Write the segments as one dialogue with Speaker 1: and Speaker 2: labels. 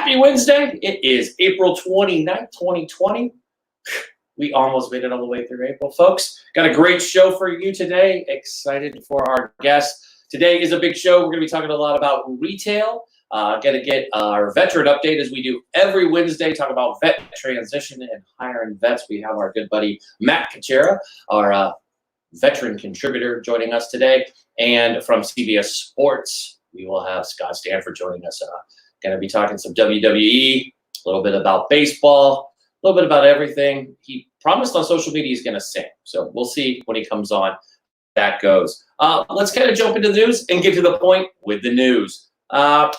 Speaker 1: Happy Wednesday. It is April 29th, 2020. We almost made it all the way through April, folks. Got a great show for you today. Excited for our guests. Today is a big show. We're going to be talking a lot about retail. Going to get our veteran update as we do every Wednesday, talk about vet transition and hiring vets. We have our good buddy Matt Kuchera, our veteran contributor, joining us today. And from CBS Sports, we will have Scott Stanford joining us. Going to be talking some WWE, a little bit about baseball, a little bit about everything. He promised on social media he's going to sing. So we'll see when he comes on that goes. Let's kind of jump into the news and get to the point with the news. I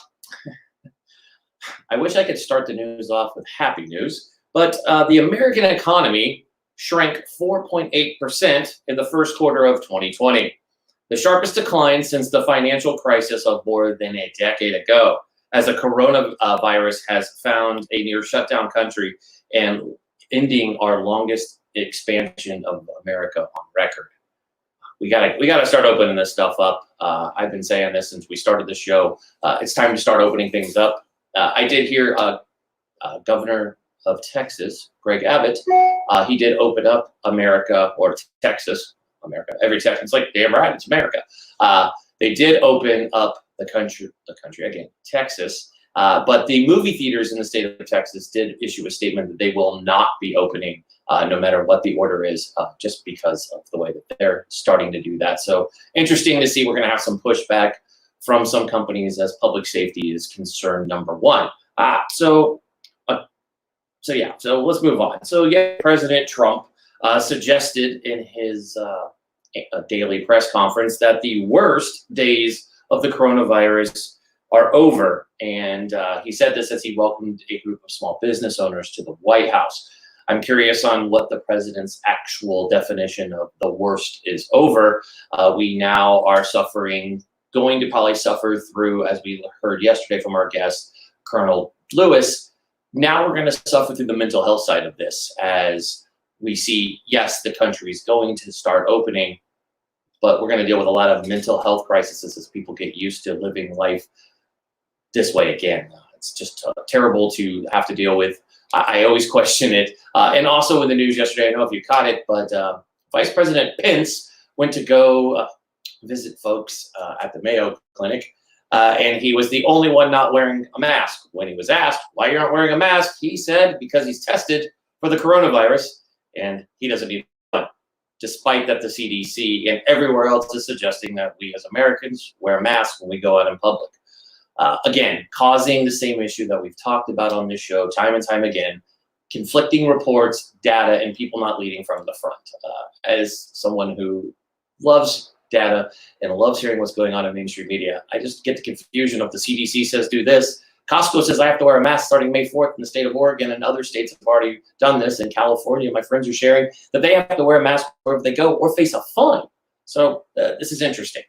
Speaker 1: wish I could start the news off with happy news, but the American economy shrank 4.8% in the first quarter of 2020, the sharpest decline since the financial crisis of more than a decade ago, as the coronavirus has found a near shutdown country and ending our longest expansion of America on record. We gotta start opening this stuff up. I've been saying this since we started the show. It's time to start opening things up. I did hear Governor of Texas, Greg Abbott, he did open up America, or Texas, America. Every Texan's like, damn right, it's America. They did open up the country again, Texas. But the movie theaters in the state of Texas did issue a statement that they will not be opening no matter what the order is, just because of the way that they're starting to do that. So interesting to see. We're going to have some pushback from some companies as public safety is concern number one. So let's move on. So yeah, President Trump suggested in his daily press conference that the worst days of the coronavirus are over. And he said this as he welcomed a group of small business owners to the White House. I'm curious on what the president's actual definition of the worst is over. We now are going to probably suffer through, as we heard yesterday from our guest, Colonel Lewis. Now we're going to suffer through the mental health side of this as we see, yes, the country is going to start opening, but we're going to deal with a lot of mental health crises as people get used to living life this way again. It's just terrible to have to deal with. I always question it. And also in the news yesterday, I don't know if you caught it, but Vice President Pence went to go visit folks at the Mayo Clinic, and he was the only one not wearing a mask. When he was asked why you aren't wearing a mask, he said because he's tested for the coronavirus and he doesn't need one, despite that the CDC and everywhere else is suggesting that we as Americans wear masks when we go out in public. Again, causing the same issue that we've talked about on this show time and time again, conflicting reports, data, and people not leading from the front. As someone who loves data and loves hearing what's going on in mainstream media, I just get the confusion of the CDC says do this. Costco says I have to wear a mask starting May 4th in the state of Oregon, and other states have already done this. In California, my friends are sharing that they have to wear a mask wherever they go or face a fine. So this is interesting.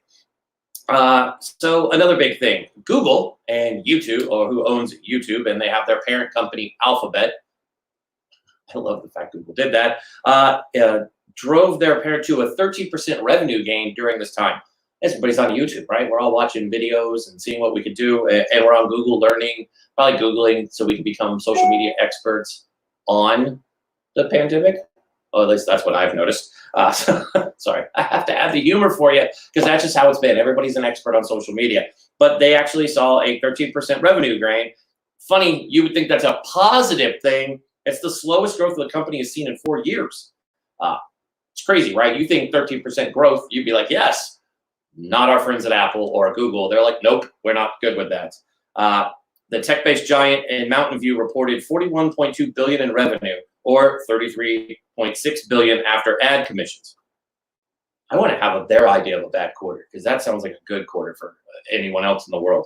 Speaker 1: So another big thing, Google and YouTube, or who owns YouTube, and they have their parent company, Alphabet. I love the fact Google did that. Drove their parent to a 13% revenue gain during this time. Everybody's on YouTube, right? We're all watching videos and seeing what we could do, and we're on Google learning, probably Googling so we can become social media experts on the pandemic. Or at least that's what I've noticed. Sorry, I have to add the humor for you because that's just how it's been. Everybody's an expert on social media. But they actually saw a 13% revenue gain. Funny, you would think that's a positive thing. It's the slowest growth the company has seen in 4 years. It's crazy, right? You think 13% growth, you'd be like, yes. Not our friends at Apple or Google. They're like, nope, we're not good with that. The tech-based giant in Mountain View reported $41.2 billion in revenue, or $33.6 billion after ad commissions. I want to have their idea of a bad quarter because that sounds like a good quarter for anyone else in the world.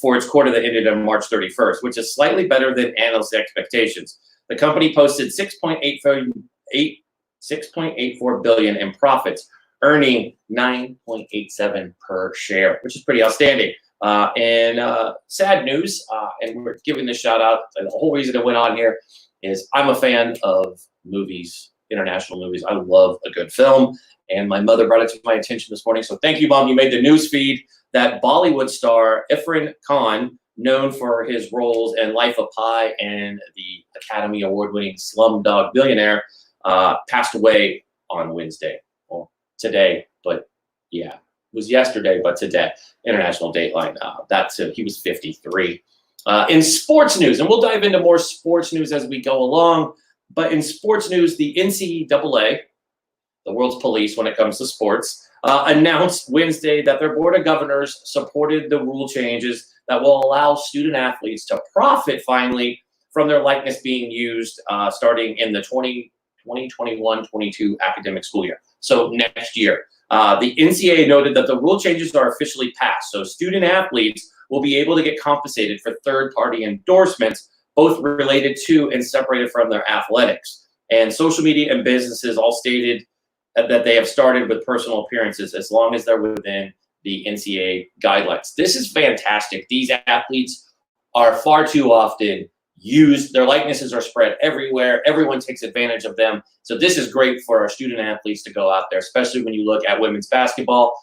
Speaker 1: For its quarter that ended on March 31st, which is slightly better than analyst expectations. The company posted $6.84 billion in profits, earning $9.87 per share, which is pretty outstanding. And sad news, and we're giving this shout out. The whole reason it went on here is I'm a fan of movies, international movies. I love a good film, and my mother brought it to my attention this morning. So thank you, Mom. You made the news feed that Bollywood star Irfan Khan known for his roles in Life of Pi and the Academy Award-winning Slumdog Billionaire, passed away on Wednesday. Well, today, but yeah, it was yesterday, but today, International Dateline. He was 53. In sports news, and we'll dive into more sports news as we go along, but in sports news, the NCAA, the world's police when it comes to sports, announced Wednesday that their board of governors supported the rule changes that will allow student athletes to profit finally from their likeness being used starting in the 2021-22 academic school year. So next year. The NCAA noted that the rule changes are officially passed. So student athletes will be able to get compensated for third-party endorsements, both related to and separated from their athletics. And social media and businesses all stated that they have started with personal appearances as long as they're within the NCAA guidelines. This is fantastic. These athletes are far too often used. Their likenesses are spread everywhere. Everyone takes advantage of them. So this is great for our student athletes to go out there, especially when you look at women's basketball.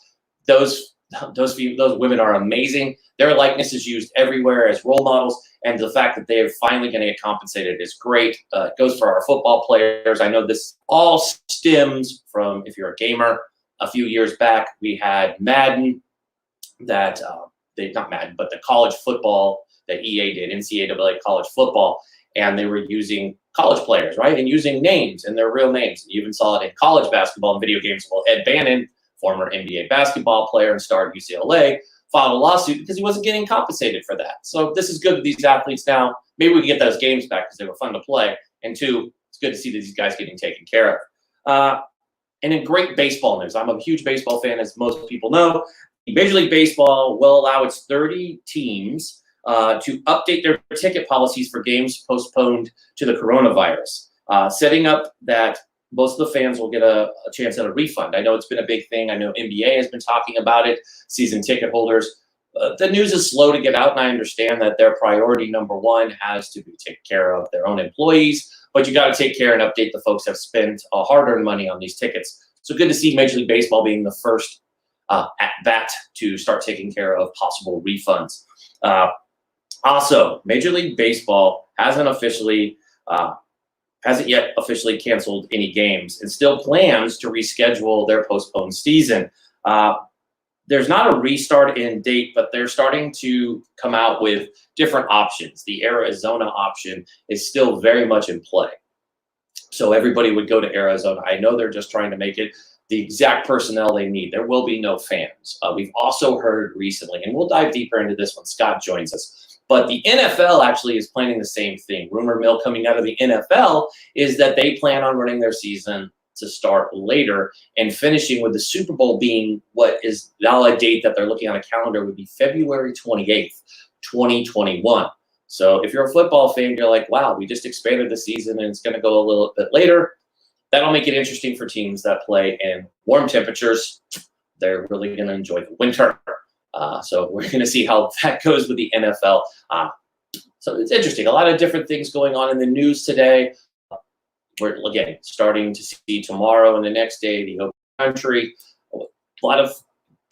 Speaker 1: Those women are amazing. Their likeness is used everywhere as role models, and the fact that they are finally going to get compensated is great. It goes for our football players. I know this all stems from, if you're a gamer, a few years back we had Madden, not Madden, but the college football that EA did, NCAA college football, and they were using college players, right, and using names and their real names. You even saw it in college basketball and video games. Well, Ed Bannon, former NBA basketball player and star at UCLA, filed a lawsuit because he wasn't getting compensated for that. So this is good that these athletes now, maybe we can get those games back because they were fun to play. And two, it's good to see that these guys getting taken care of. And in great baseball news, I'm a huge baseball fan, as most people know. Major League Baseball will allow its 30 teams to update their ticket policies for games postponed to the coronavirus, setting up that most of the fans will get a chance at a refund. I know it's been a big thing. I know NBA has been talking about it, season ticket holders. The news is slow to get out, and I understand that their priority number one has to be to take care of their own employees, but you got to take care and update the folks that have spent hard-earned money on these tickets. So good to see Major League Baseball being the first at bat to start taking care of possible refunds. Also, Major League Baseball hasn't yet officially canceled any games and still plans to reschedule their postponed season. There's not a restart in date, but they're starting to come out with different options. The Arizona option is still very much in play. So everybody would go to Arizona. I know they're just trying to make it the exact personnel they need. There will be no fans. We've also heard recently, and we'll dive deeper into this when Scott joins us, but the NFL actually is planning the same thing. Rumor mill coming out of the NFL is that they plan on running their season to start later and finishing with the Super Bowl being what is now a date that they're looking on a calendar would be February 28th, 2021. So if you're a football fan, you're like, wow, we just expanded the season and it's going to go a little bit later. That'll make it interesting for teams that play in warm temperatures. They're really going to enjoy the winter. So we're going to see how that goes with the NFL. So it's interesting. A lot of different things going on in the news today. We're, again, starting to see tomorrow and the next day the open country. A lot of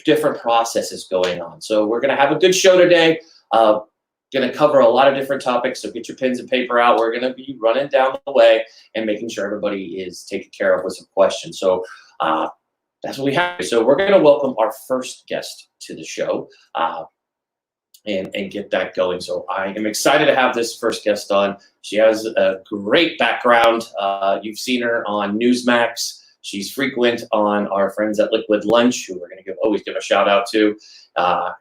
Speaker 1: different processes going on. So we're going to have a good show today. Going to cover a lot of different topics. So get your pens and paper out. We're going to be running down the way and making sure everybody is taken care of with some questions. So that's what we have. So we're going to welcome our first guest to the show and get that going. So I am excited to have this first guest on. She has a great background. You've seen her on Newsmax. She's frequent on our friends at Liquid Lunch, who we're going to always give a shout out to.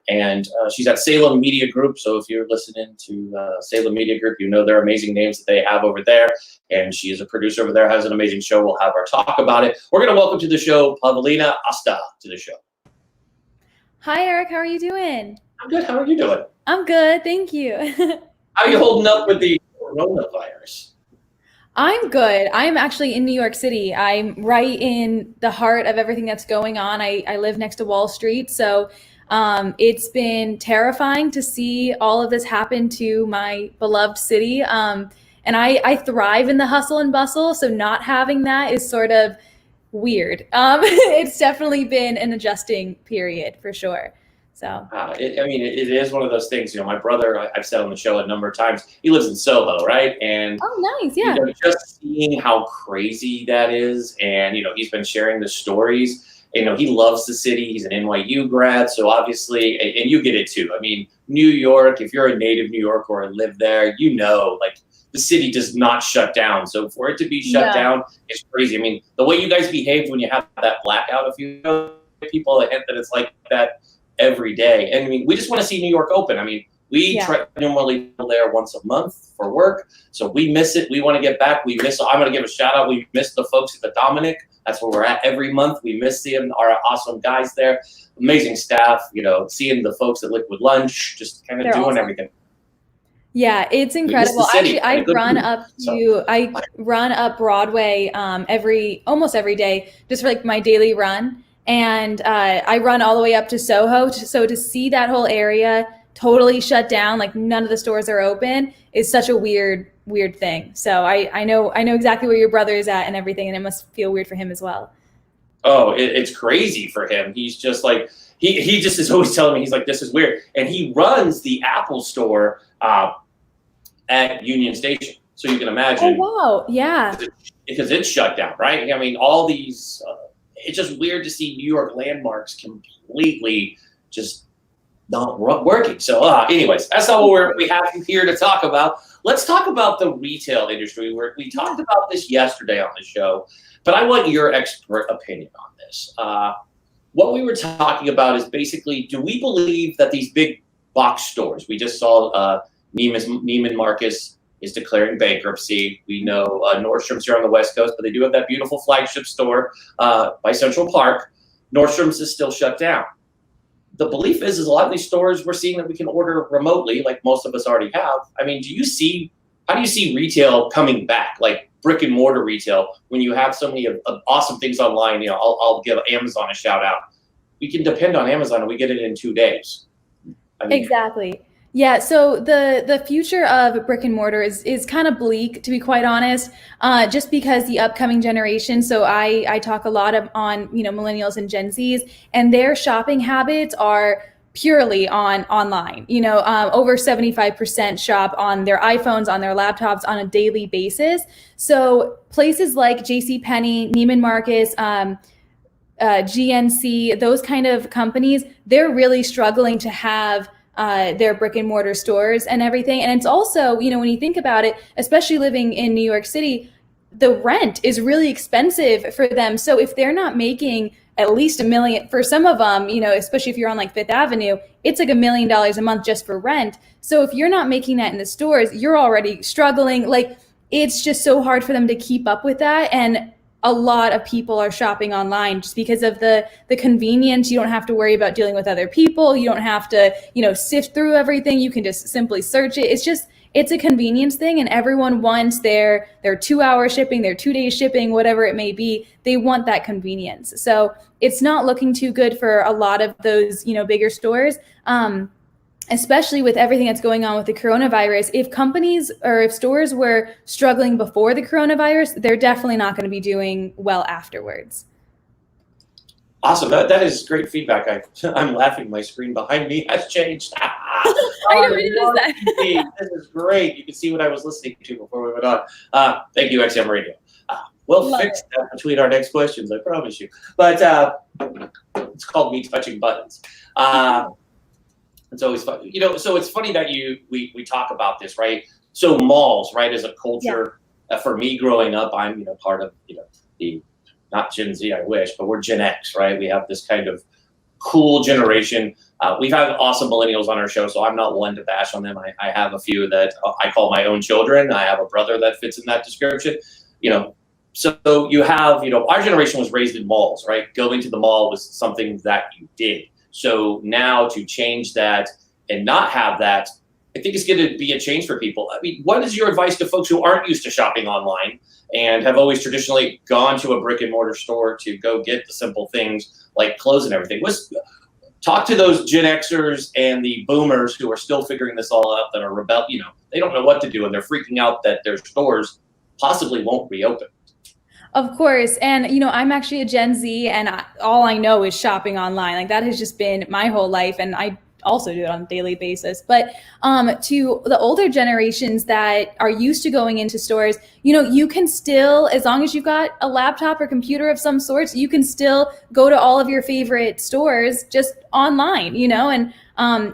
Speaker 1: And she's at Salem Media Group. So if you're listening to Salem Media Group, you know their amazing names that they have over there. And she is a producer over there, has an amazing show. We'll have her talk about it. We're going to welcome to the show Pavilna Osta to the show.
Speaker 2: Hi, Eric. How are you doing?
Speaker 1: I'm good. How are you doing?
Speaker 2: I'm good. Thank you.
Speaker 1: How are you holding up with the coronavirus?
Speaker 2: I'm good. I'm actually in New York City. I'm right in the heart of everything that's going on. I live next to Wall Street. So it's been terrifying to see all of this happen to my beloved city. And I thrive in the hustle and bustle. So not having that is sort of weird. It's definitely been an adjusting period for sure. So,
Speaker 1: it is one of those things. My brother, I've said on the show a number of times, he lives in Soho, right? And
Speaker 2: oh, nice. Yeah.
Speaker 1: just seeing how crazy that is, and he's been sharing the stories. He loves the city. He's an NYU grad, so obviously, and you get it too. I mean, New York, if you're a native New Yorker or live there, like the city does not shut down. So for it to be shut down is crazy. I mean, the way you guys behaved when you have that blackout, if you know people, a hint that it's like that every day. And I mean, we just want to see New York open. I mean, we try normally there once a month for work, so we miss it. We want to get back. I'm going to give a shout out. We miss the folks at the Dominic. That's where we're at every month. We miss seeing our awesome guys there, amazing staff. Seeing the folks at Liquid Lunch, just kind of doing awesome. Everything.
Speaker 2: Yeah, it's incredible. Actually, I run up Broadway almost every day, just for like my daily run. And I run all the way up to Soho. So to see that whole area totally shut down, like none of the stores are open, is such a weird thing. So I know exactly where your brother is at and everything, and it must feel weird for him as well.
Speaker 1: Oh, it's crazy for him. He's just like, he just is always telling me, he's like, this is weird. And he runs the Apple store at Union Station. So you can imagine.
Speaker 2: Oh, wow. Yeah.
Speaker 1: Because it's shut down, right? I mean, all these, it's just weird to see New York landmarks completely just not working. So anyways, that's not what we have you here to talk about. Let's talk about the retail industry. We talked about this yesterday on the show, but I want your expert opinion on this. What we were talking about is basically, do we believe that these big box stores, we just saw Neiman Marcus is declaring bankruptcy. We know Nordstrom's here on the West Coast, but they do have that beautiful flagship store by Central Park. Nordstrom's is still shut down. The belief is a lot of these stores, we're seeing that we can order remotely, like most of us already have. I mean, how do you see retail coming back, like brick and mortar retail, when you have so many awesome things online? I'll give Amazon a shout out. We can depend on Amazon and we get it in 2 days.
Speaker 2: Exactly. Yeah, so the future of brick and mortar is kind of bleak, to be quite honest, just because the upcoming generation. So I talk a lot on millennials and Gen Zs, and their shopping habits are purely online. Over 75% shop on their iPhones, on their laptops on a daily basis. So places like JCPenney, Neiman Marcus, GNC, those kind of companies, they're really struggling to have their brick and mortar stores and everything. And it's also, when you think about it, especially living in New York City, the rent is really expensive for them. So if they're not making at least $1 million for some of them, especially if you're on like Fifth Avenue, it's like $1 million a month just for rent. So if you're not making that in the stores, you're already struggling. Like, it's just so hard for them to keep up with that. And a lot of people are shopping online just because of the convenience. You don't have to worry about dealing with other people. You don't have to, sift through everything. You can just simply search it. It's a convenience thing, and everyone wants their 2-hour shipping, their 2-day shipping, whatever it may be. They want that convenience. So it's not looking too good for a lot of those, bigger stores. Especially with everything that's going on with the coronavirus. If companies or if stores were struggling before the coronavirus, they're definitely not going to be doing well afterwards.
Speaker 1: Awesome. That is great feedback. I'm laughing. My screen behind me has changed.
Speaker 2: I know, it is that.
Speaker 1: This is great. You can see what I was listening to before we went on. Thank you, XM Radio. We'll fix that between our next questions, I promise you. But it's called me touching buttons. It's always fun, so it's funny that we talk about this, right? So malls, right, as a culture, for me growing up, I'm, part of, the, not Gen Z, I wish, but we're Gen X, right? We have this kind of cool generation. We've had awesome millennials on our show, so I'm not one to bash on them. I have a few that I call my own children. I have a brother that fits in that description, So you have, our generation was raised in malls, right? Going to the mall was something that you did. So now to change that and not have that, I think it's going to be a change for people. I mean, what is your advice to folks who aren't used to shopping online and have always traditionally gone to a brick and mortar store to go get the simple things like clothes and everything? Talk to those Gen Xers and the boomers who are still figuring this all out, that are they don't know what to do, and they're freaking out that their stores possibly won't reopen.
Speaker 2: Of course. And, you know, I'm actually a Gen Z and all I know is shopping online. Like that has just been my whole life. And I also do it on a daily basis. But to the older generations that are used to going into stores, you know, you can still, as long as you've got a laptop or computer of some sorts, you can still go to all of your favorite stores just online, you know, and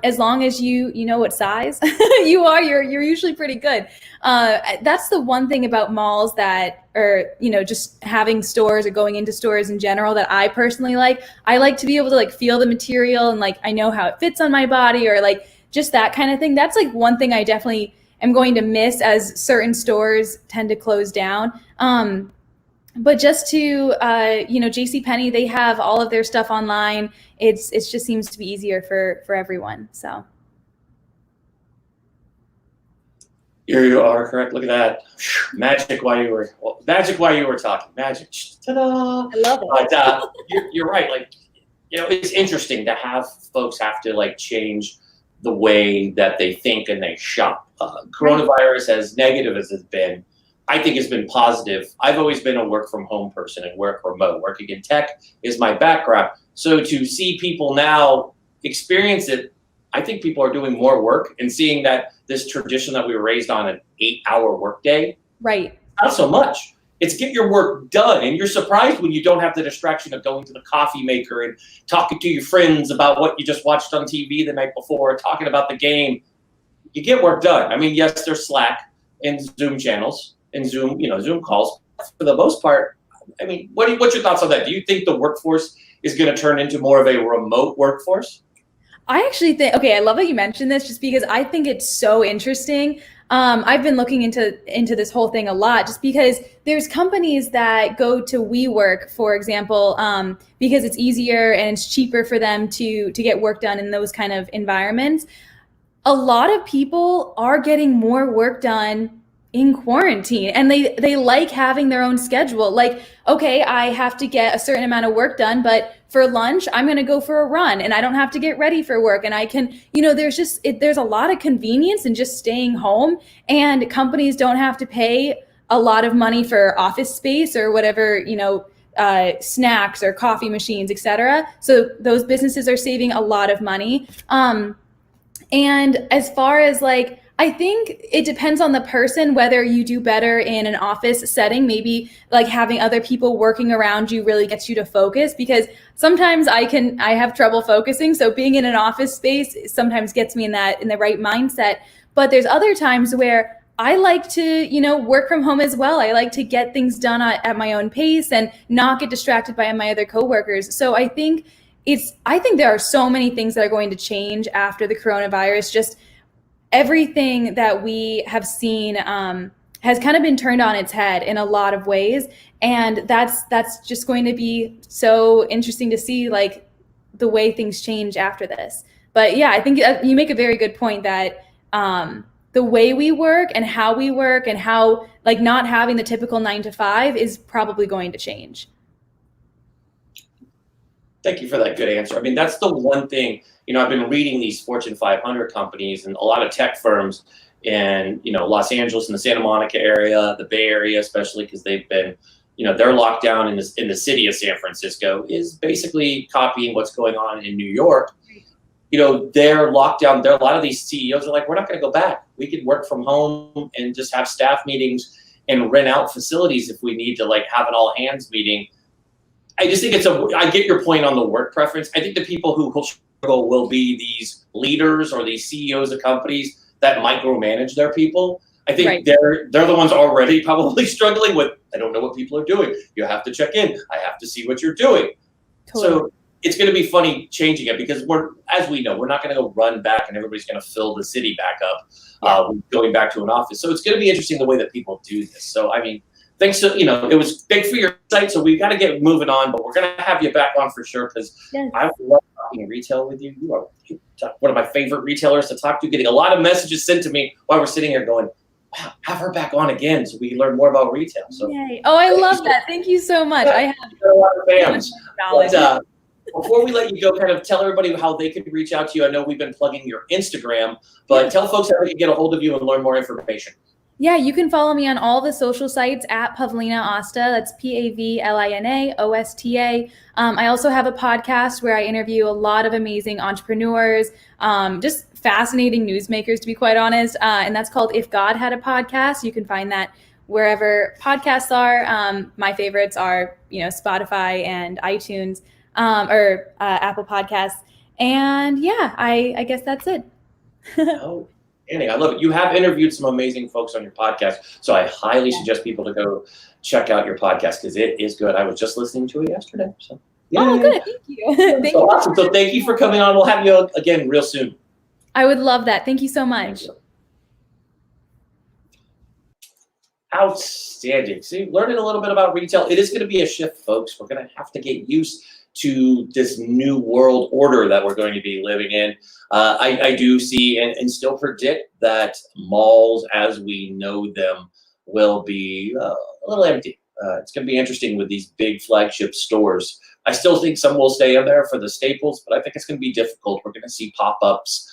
Speaker 2: as long as you know what size you are, you're usually pretty good. That's the one thing about malls that, or you know, just having stores or going into stores in general that I personally like. I like to be able to like feel the material and like I know how it fits on my body or like just that kind of thing. That's like one thing I definitely am going to miss as certain stores tend to close down. But just to, you know, JCPenney, they have all of their stuff online. It just seems to be easier for everyone. So.
Speaker 1: You are correct. Look at that. Magic while you were talking. Magic. Ta-da!
Speaker 2: I love it.
Speaker 1: But you're right. Like, you know, it's interesting to have folks have to like change the way that they think and they shop. Coronavirus, as negative as it's been, I think it's been positive. I've always been a work from home person and work remote. Working in tech is my background. So to see people now experience it, I think people are doing more work and seeing that this tradition that we were raised on an 8-hour workday.
Speaker 2: Right.
Speaker 1: Not so much. It's get your work done. And you're surprised when you don't have the distraction of going to the coffee maker and talking to your friends about what you just watched on TV the night before, talking about the game. You get work done. I mean, yes, there's Slack and Zoom channels and Zoom, you know, Zoom calls. For the most part, I mean, what's your thoughts on that? Do you think the workforce is going to turn into more of a remote workforce?
Speaker 2: I actually think, okay, I love that you mentioned this just because I think it's so interesting. I've been looking into this whole thing a lot just because there's companies that go to WeWork, for example, because it's easier and it's cheaper for them to get work done in those kind of environments. A lot of people are getting more work done in quarantine and they like having their own schedule. Like, okay, I have to get a certain amount of work done, but for lunch, I'm going to go for a run and I don't have to get ready for work. And I can, you know, there's a lot of convenience in just staying home, and companies don't have to pay a lot of money for office space or whatever, you know, snacks or coffee machines, etc. So those businesses are saving a lot of money. And as far as like, I think it depends on the person, whether you do better in an office setting. Maybe like having other people working around you really gets you to focus, because sometimes I have trouble focusing. So being in an office space sometimes gets me in the right mindset. But there's other times where I like to, you know, work from home as well. I like to get things done at my own pace and not get distracted by my other coworkers. So I think there are so many things that are going to change after the coronavirus. Just everything that we have seen has kind of been turned on its head in a lot of ways. And that's just going to be so interesting to see, like, the way things change after this. But yeah, I think you make a very good point that the way we work and how like not having the typical 9 to 5 is probably going to change.
Speaker 1: Thank you for that good answer. I mean, that's the one thing, you know, I've been reading these Fortune 500 companies and a lot of tech firms in, you know, Los Angeles and the Santa Monica area, the Bay Area, especially because they've been, you know, their lockdown in the city of San Francisco is basically copying what's going on in New York. You know, their lockdown, a lot of these CEOs are like, we're not going to go back. We could work from home and just have staff meetings and rent out facilities if we need to, like, have an all hands meeting. I just think I get your point on the work preference. I think the people who will struggle will be these leaders or these CEOs of companies that micromanage their people. I think
Speaker 2: Right.
Speaker 1: they're the ones already probably struggling with, I don't know what people are doing. You have to check in. I have to see what you're doing.
Speaker 2: Totally.
Speaker 1: So it's going to be funny changing it, because as we know, we're not going to go run back and everybody's going to fill the city back up going back to an office. So it's going to be interesting the way that people do this. So, I mean, thanks to, you know, it was big for your site, so we got to get moving on, but we're going to have you back on for sure, because
Speaker 2: Yes.
Speaker 1: I love talking retail with you. You are one of my favorite retailers to talk to, getting a lot of messages sent to me while we're sitting here going, wow, have her back on again so we can learn more about retail. So
Speaker 2: Yay. Oh, I love that. Thank you so much. I have
Speaker 1: a lot of fans.
Speaker 2: knowledge.
Speaker 1: But, before we let you go, kind of tell everybody how they can reach out to you. I know we've been plugging your Instagram, but tell folks how they can get a hold of you and learn more information.
Speaker 2: Yeah, you can follow me on all the social sites at Pavilna Osta. That's Pavlina Osta. I also have a podcast where I interview a lot of amazing entrepreneurs, just fascinating newsmakers, to be quite honest. And that's called If God Had a Podcast. You can find that wherever podcasts are. My favorites are, Spotify and iTunes, or Apple Podcasts. And yeah, I guess that's it.
Speaker 1: Oh, Annie, I love it. You have interviewed some amazing folks on your podcast, so I highly suggest people to go check out your podcast because it is good. I was just listening to it yesterday. So,
Speaker 2: Oh, good. Thank you. Thank you.
Speaker 1: Awesome. So thank you for coming on. We'll have you again real soon.
Speaker 2: I would love that. Thank you so much.
Speaker 1: Outstanding. See, learning a little bit about retail. It is going to be a shift, folks. We're going to have to get used to this new world order that we're going to be living in. I do see and still predict that malls as we know them will be a little empty. It's going to be interesting with these big flagship stores. I still think some will stay in there for the staples, but I think it's going to be difficult. We're going to see pop-ups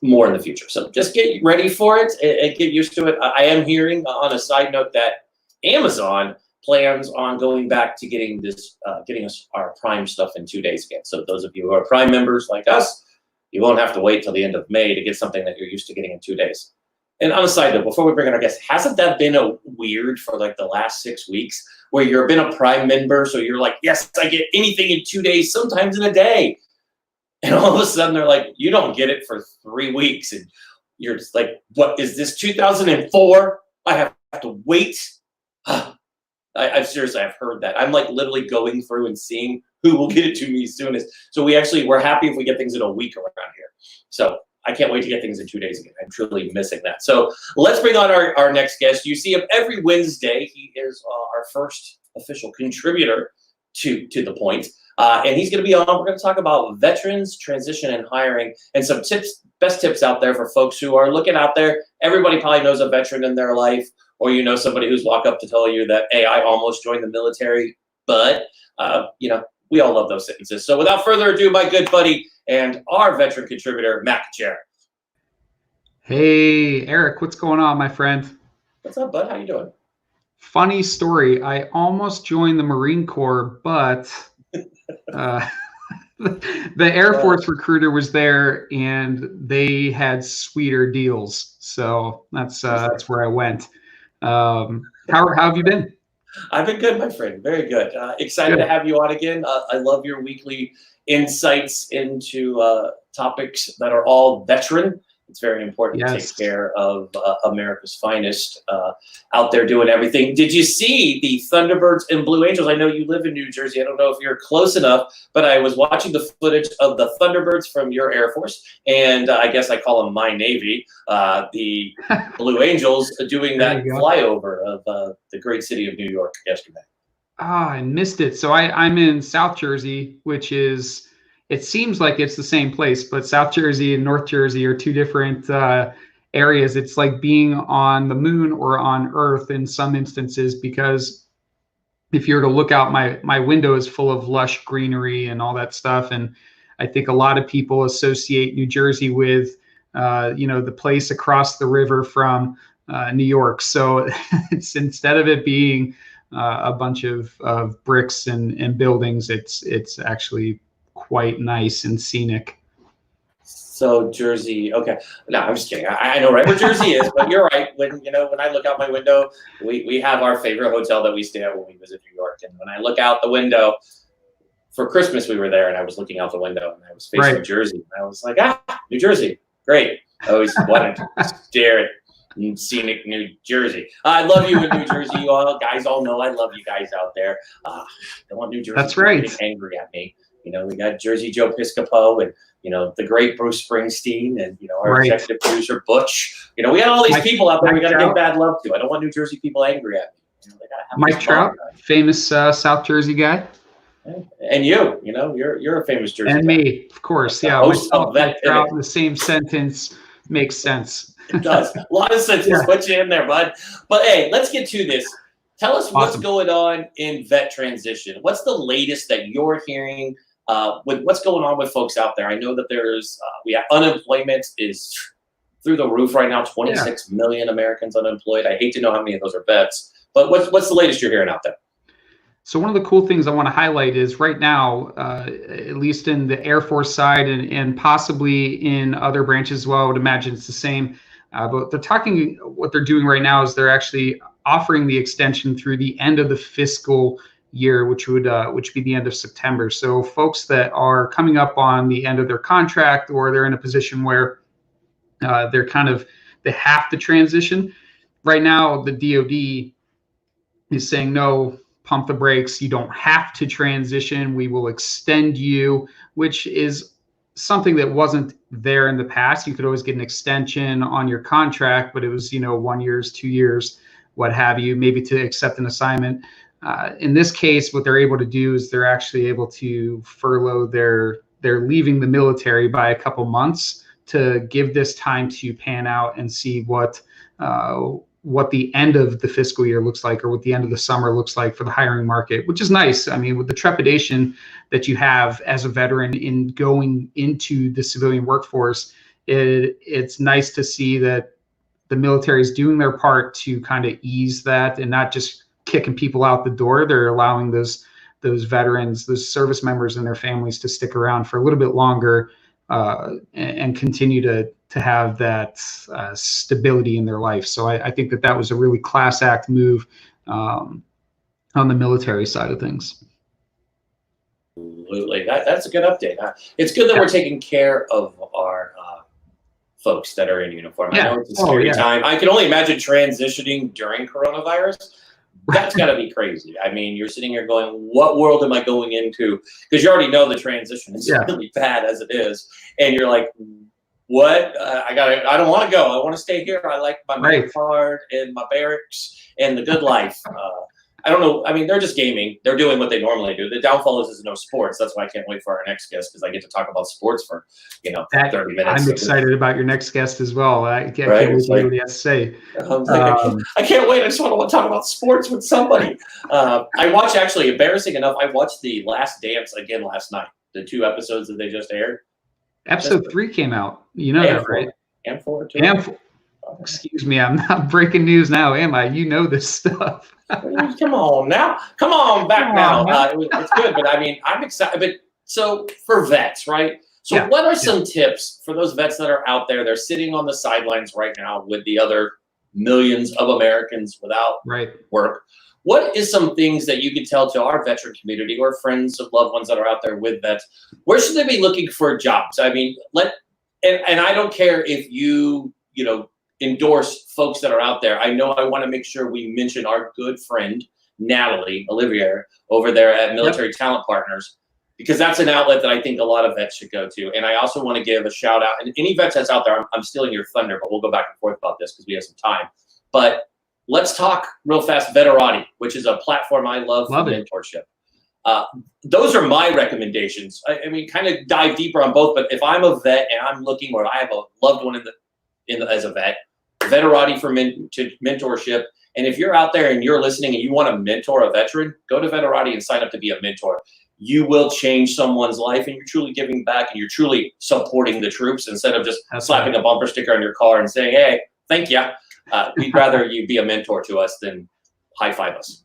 Speaker 1: more in the future. So just get ready for it and get used to it. I am hearing on a side note that Amazon plans on going back to getting us our Prime stuff in 2 days again. So those of you who are Prime members like us, you won't have to wait till the end of May to get something that you're used to getting in 2 days. And on a side note, before we bring in our guest, hasn't that been a weird for like the last 6 weeks where you've been a Prime member? So you're like, yes, I get anything in 2 days, sometimes in a day. And all of a sudden they're like, you don't get it for 3 weeks. And you're just like, what is this, 2004? I have to wait. I've heard that. I'm like literally going through and seeing who will get it to me soonest. So we're happy if we get things in a week around here. So I can't wait to get things in 2 days again. I'm truly missing that. So let's bring on our next guest. You see him every Wednesday. He is our first official contributor to The Point. And he's going to be on. We're going to talk about veterans, transition, and hiring, and some best tips out there for folks who are looking out there. Everybody probably knows a veteran in their life, or somebody who's walked up to tell you that, hey, I almost joined the military, but we all love those sentences. So without further ado, my good buddy and our veteran contributor, Matt Kuchera.
Speaker 3: Hey, Eric, what's going on, my friend?
Speaker 1: What's up, bud? How you doing?
Speaker 3: Funny story. I almost joined the Marine Corps, but the Air Force recruiter was there, and they had sweeter deals. So that's where I went. How have you been?
Speaker 1: I've been good, my friend. Very good. Excited to have you on again. I love your weekly insights into topics that are all veteran. It's very important to take care of America's finest out there doing everything. Did you see the Thunderbirds and Blue Angels? I know you live in New Jersey. I don't know if you're close enough, but I was watching the footage of the Thunderbirds from your Air Force, and I guess I call them my Navy, the Blue Angels doing that flyover of the great city of New York yesterday.
Speaker 3: I missed it. So I'm in South Jersey, which is... It seems like it's the same place, but South Jersey and North Jersey are two different areas. It's like being on the moon or on Earth in some instances, because if you were to look out, my window is full of lush greenery and all that stuff. And I think a lot of people associate New Jersey with, the place across the river from New York. So it's, instead of it being a bunch of bricks and buildings, it's actually quite nice and scenic.
Speaker 1: So Jersey, okay. No, I'm just kidding. I know right where Jersey is, but you're right. When I look out my window, we have our favorite hotel that we stay at when we visit New York. And when I look out the window, for Christmas we were there, and I was looking out the window, and I was facing Jersey. And I was like, New Jersey, great. I always wanted to stare at scenic New Jersey. I love you in New Jersey. You all guys all know I love you guys out there. I don't want New Jersey getting angry at me. We got Jersey Joe Piscopo and, the great Bruce Springsteen and, our executive producer, Butch. We got all these people out there we got to give bad love to. I don't want New Jersey people angry at me. They gotta have
Speaker 3: Mike Trout, famous South Jersey guy.
Speaker 1: And you're a famous Jersey guy.
Speaker 3: And me, of course. Yeah.
Speaker 1: Myself,
Speaker 3: Mike Trout in the same sentence makes sense.
Speaker 1: It does. A lot of senses. Put you in there, bud. But, hey, let's get to this. Tell us what's going on in vet transition. What's the latest that you're hearing? With what's going on with folks out there? I know that there's unemployment is through the roof right now. 26 million Americans unemployed. I hate to know how many of those are vets, but what's the latest you're hearing out there?
Speaker 3: So one of the cool things I want to highlight is right now, at least in the Air Force side and possibly in other branches as well, I would imagine it's the same. But what they're doing right now is they're actually offering the extension through the end of the fiscal year, which would be the end of September. So folks that are coming up on the end of their contract, or they're in a position where they have to transition. Right now, the DoD is saying, no, pump the brakes. You don't have to transition. We will extend you, which is something that wasn't there in the past. You could always get an extension on your contract, but it was, 1 year, 2 years, what have you, maybe to accept an assignment. In this case, what they're able to do is they're actually able to furlough they're leaving the military by a couple months to give this time to pan out and see what the end of the fiscal year looks like, or what the end of the summer looks like for the hiring market, which is nice. I mean, with the trepidation that you have as a veteran in going into the civilian workforce, it's nice to see that the military is doing their part to kind of ease that and not just kicking people out the door. They're allowing those veterans, those service members and their families to stick around for a little bit longer and continue to have that stability in their life. So I think that was a really class act move on the military side of things.
Speaker 1: Absolutely. That's a good update. It's good that we're taking care of our folks that are in uniform. I know it's a scary time. I can only imagine transitioning during coronavirus. That's got to be crazy. I mean, you're sitting here going, what world am I going into? Because you already know the transition is really bad as it is. And you're like, what? I don't want to go. I want to stay here. I like my mail card and my barracks and the good life. I don't know. I mean, they're just gaming. They're doing what they normally do. The downfall is there's no sports. That's why I can't wait for our next guest, because I get to talk about sports for 30 minutes.
Speaker 3: I'm excited about your next guest as well. I can't wait to hear what he has to say.
Speaker 1: I can't wait. I just want to talk about sports with somebody. I watched, actually, embarrassing enough, I watched The Last Dance again last night. The 2 episodes that they just aired.
Speaker 3: Episode 3 came out. You know that, right?
Speaker 1: And 4 too.
Speaker 3: And 4. Excuse me, I'm not breaking news now, am I? You know this stuff.
Speaker 1: Come on now. Come on back now. It's good, but I mean, I'm excited. But so for vets, right? So what are some tips for those vets that are out there? They're sitting on the sidelines right now with the other millions of Americans without work. What is some things that you can tell to our veteran community or friends of loved ones that are out there with vets? Where should they be looking for jobs? I mean, and I don't care if you endorse folks that are out there. I know I want to make sure we mention our good friend, Natalie Olivier, over there at Military Talent Partners, because that's an outlet that I think a lot of vets should go to. And I also want to give a shout out, and any vets that's out there, I'm stealing your thunder, but we'll go back and forth about this because we have some time. But let's talk real fast, Veterati, which is a platform I love for mentorship. Those are my recommendations. I mean, kind of dive deeper on both, but if I'm a vet and I'm looking, or I have a loved one as a vet, Veterati for mentorship. And if you're out there and you're listening and you want to mentor a veteran, go to Veterati and sign up to be a mentor. You will change someone's life, and you're truly giving back, and you're truly supporting the troops instead of just slapping a bumper sticker on your car and saying, hey, thank you. We'd rather you be a mentor to us than high five us.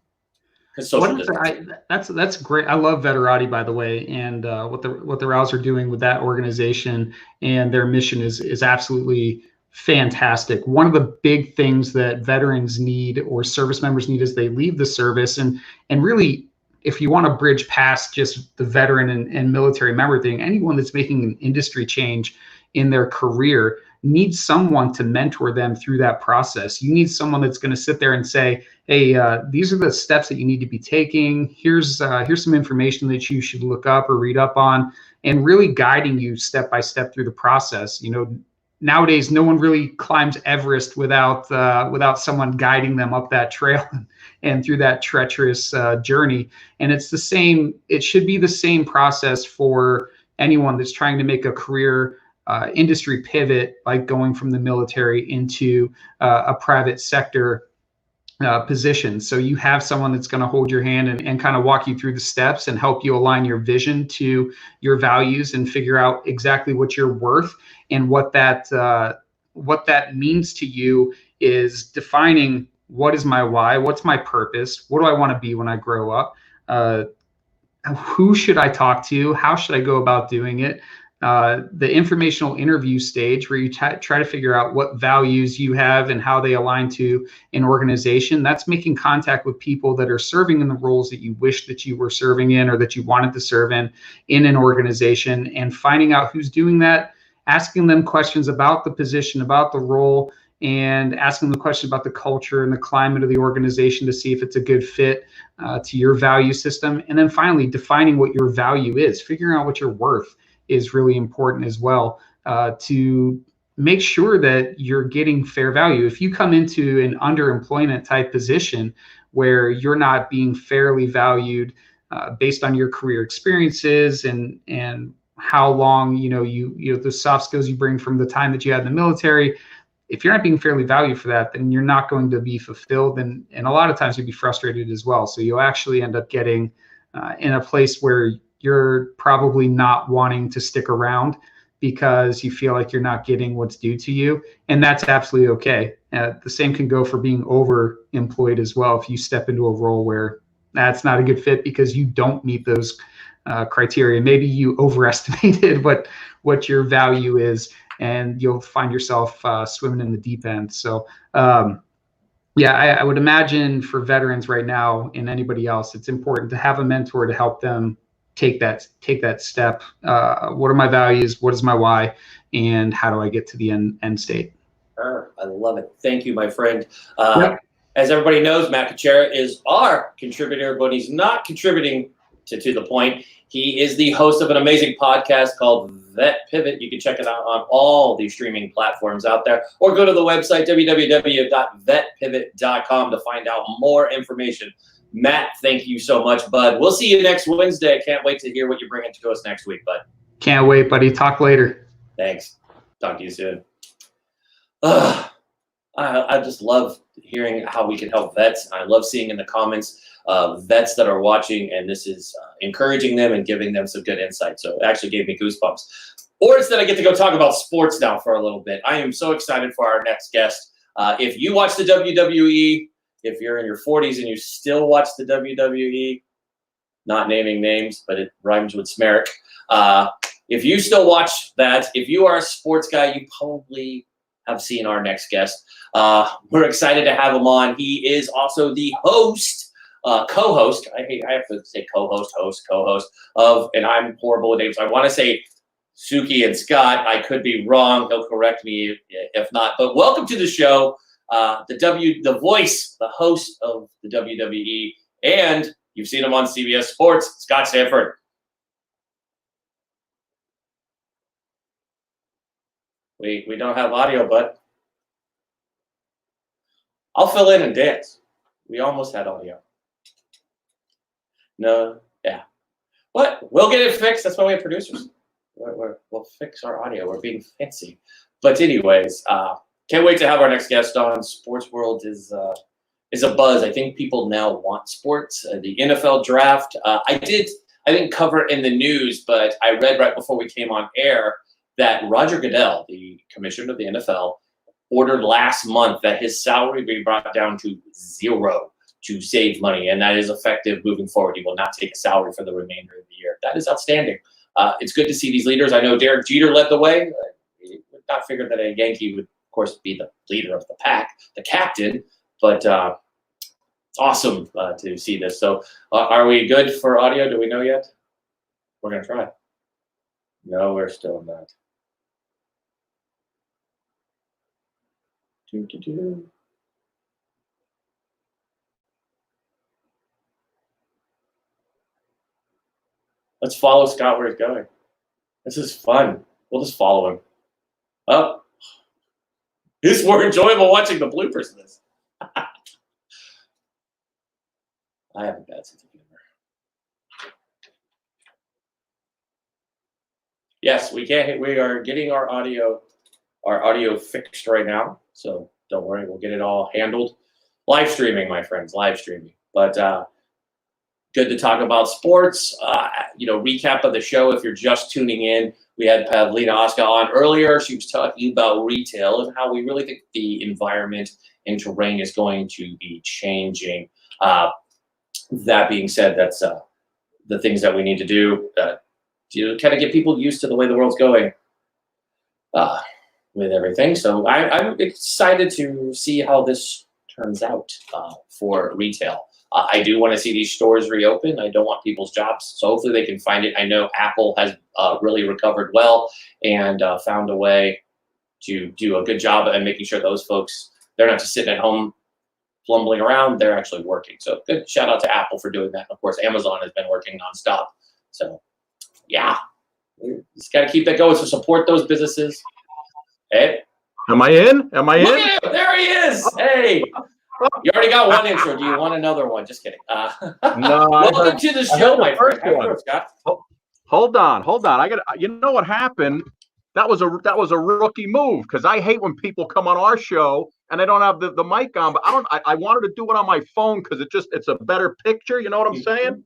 Speaker 3: That's great. I love Veterati, by the way, and what the Rouse are doing with that organization and their mission is absolutely fantastic. One of the big things that veterans need, or service members need, as they leave the service, and really, if you want to bridge past just the veteran and military member thing, anyone that's making an industry change in their career needs someone to mentor them through that process. You need someone that's going to sit there and say, hey, these are the steps that you need to be taking. Here's some information that you should look up or read up on, and really guiding you step by step through the process. Nowadays, no one really climbs Everest without someone guiding them up that trail and through that treacherous journey. And it's the same. It should be the same process for anyone that's trying to make a career industry pivot, like going from the military into a private sector position. So you have someone that's going to hold your hand and kind of walk you through the steps and help you align your vision to your values and figure out exactly what you're worth and what that what that means to you is defining what is my why, what's my purpose, what do I want to be when I grow up, who should I talk to, how should I go about doing it, the informational interview stage where you try to figure out what values you have and how they align to an organization. That's making contact with people that are serving in the roles that you wish that you were serving in or that you wanted to serve in an organization, and finding out who's doing that, asking them questions about the position, about the role, and asking them the question about the culture and the climate of the organization to see if it's a good fit to your value system. And then finally, defining what your value is, figuring out what you're worth is really important as well, to make sure that you're getting fair value. If you come into an underemployment type position where you're not being fairly valued based on your career experiences and how long, you know, the soft skills you bring from the time that you had in the military, if you're not being fairly valued for that, then you're not going to be fulfilled. And a lot of times you'll be frustrated as well. So you'll actually end up getting in a place where you're probably not wanting to stick around because you feel like you're not getting what's due to you. And that's absolutely okay. The same can go for being overemployed as well. If you step into a role where that's not a good fit because you don't meet those criteria, maybe you overestimated what your value is, and you'll find yourself swimming in the deep end. So yeah, I would imagine for veterans right now and anybody else, it's important to have a mentor to help them take that step. What are my values? What is my why? And how do I get to the end state?
Speaker 1: Sure. I love it. Thank you, my friend.
Speaker 3: Yep.
Speaker 1: As everybody knows, Matt Kuchera is our contributor, but he's not contributing to the point. He is the host of an amazing podcast called Vet Pivot. You can check it out on all the streaming platforms out there, or go to the website, www.vetpivot.com, to find out more information. Matt, thank you so much, bud. We'll see you next Wednesday. I can't wait to hear what you're bringing to us next week, bud.
Speaker 3: Can't wait, buddy. Talk later.
Speaker 1: Thanks. Talk to you soon. I just love hearing how we can help vets. I love seeing in the comments vets that are watching, and this is encouraging them and giving them some good insight. So it actually gave me goosebumps. Or instead, I get to go talk about sports now for a little bit. I am so excited for our next guest. If you watch the WWE, if you're in your 40s and you still watch the WWE, not naming names, but it rhymes with Smerrick. If you still watch that, if you are a sports guy, you probably have seen our next guest. We're excited to have him on. He is also the host, co-host. I have to say co-host of, and I'm horrible with names. I want to say Suki and Scott. I could be wrong. He'll correct me if not. But welcome to the show, the voice, the host of the WWE, and you've seen him on CBS Sports, Scott Stanford. We don't have audio, but I'll fill in and dance. We almost had audio. No, yeah. What? We'll get it fixed. That's why we have producers. We'll fix our audio. We're being fancy. But anyways, can't wait to have our next guest on. Sports world is a buzz. I think people now want sports. The NFL draft. I didn't cover it in the news, but I read right before we came on air that Roger Goodell, the commissioner of the NFL, ordered last month that his salary be brought down to 0 to save money, and that is effective moving forward. He will not take a salary for the remainder of the year. That is outstanding. It's good to see these leaders. I know Derek Jeter led the way. We not figured that a Yankee would, of course, be the leader of the pack, the captain, but it's awesome to see this. So are we good for audio? Do we know yet? We're going to try. No, we're still not. Let's follow Scott where he's going. This is fun. We'll just follow him. Oh, it's more enjoyable watching the bloopers of this. I have a bad sense of humor. Yes, we are getting our audio fixed right now. So don't worry, we'll get it all handled. Live streaming, my friends, live streaming. But good to talk about sports. Recap of the show if you're just tuning in. We had Pavilna Osta on earlier. She was talking about retail and how we really think the environment and terrain is going to be changing. That being said, that's the things that we need to do to kind of get people used to the way the world's going with everything. So I'm excited to see how this turns out for retail. I do want to see these stores reopen. I don't want people's jobs, so hopefully they can find it. I know Apple has really recovered well and found a way to do a good job at making sure those folks, they're not just sitting at home fumbling around, they're actually working. So good shout out to Apple for doing that. Of course, Amazon has been working nonstop. So yeah, we just got to keep that going. So support those businesses. Hey.
Speaker 4: Am I in? Am I in?
Speaker 1: Look at him. There he is. Hey. You already got one intro. Do you want another one? Just kidding.
Speaker 4: No.
Speaker 1: Welcome to the show, my friend. How you doing, Scott?
Speaker 4: Hold on. I got. You know what happened? That was a rookie move, because I hate when people come on our show and they don't have the mic on. But I wanted to do it on my phone because it's a better picture. You know what I'm saying?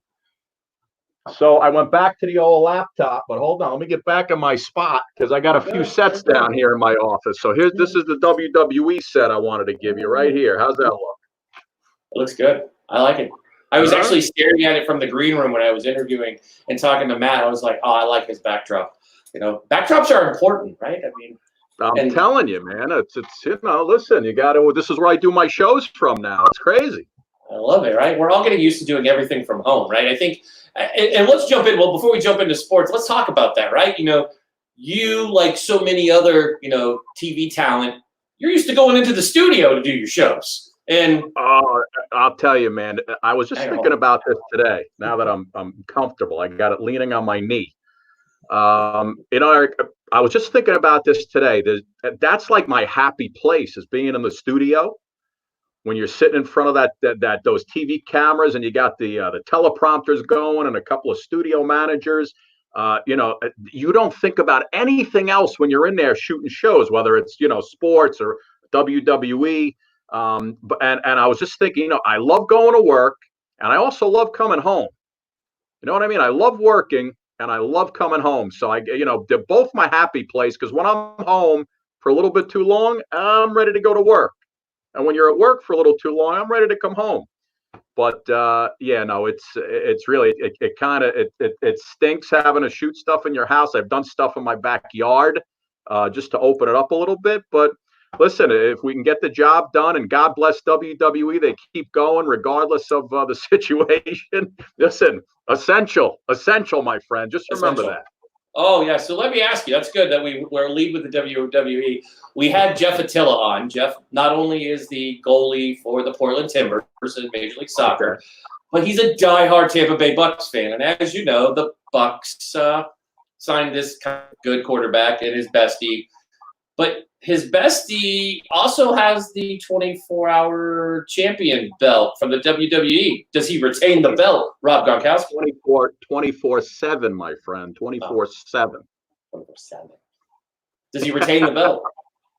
Speaker 4: So I went back to the old laptop. But hold on, let me get back in my spot because I got a few sets down here in my office. So this is the WWE set I wanted to give you right here. How's that look?
Speaker 1: It looks good. I like it. I was actually staring at it from the green room when I was interviewing and talking to Matt. I was like, oh, I like his backdrop. You know, backdrops are important, right? I mean,
Speaker 4: I'm telling you, man. It's listen, you got to. This is where I do my shows from now. It's crazy.
Speaker 1: I love it, right? We're all getting used to doing everything from home, right? I think, and let's jump in. Well, before we jump into sports, let's talk about that, right? You know, you, like so many other, TV talent, you're used to going into the studio to do your shows. And
Speaker 4: I'll tell you, man, I was just thinking about this today. Now that I'm comfortable, I got it leaning on my knee. Eric, I was just thinking about this today. That's like my happy place, is being in the studio. When you're sitting in front of those TV cameras and you got the teleprompters going and a couple of studio managers, you don't think about anything else when you're in there shooting shows, whether it's sports or WWE. And I was just thinking, I love going to work and I also love coming home. You know what I mean? I love working and I love coming home. So they're both my happy place, because when I'm home for a little bit too long, I'm ready to go to work. And when you're at work for a little too long, I'm ready to come home. But it's really, it stinks having to shoot stuff in your house. I've done stuff in my backyard just to open it up a little bit. But listen, if we can get the job done, and God bless WWE, they keep going regardless of the situation. Listen, essential, my friend. Just remember that.
Speaker 1: Oh, yeah. So let me ask you, that's good that we're lead with the WWE. We had Jeff Attila on. Jeff not only is the goalie for the Portland Timbers in Major League Soccer, but he's a diehard Tampa Bay Bucks fan. And as you know, the Bucks signed this kind of good quarterback and his bestie. But his bestie also has the 24-hour champion belt from the WWE. Does he retain the belt, Rob Gronkowski?
Speaker 4: 24/7, my friend. 24/7.
Speaker 1: 24/7. Does he retain the belt?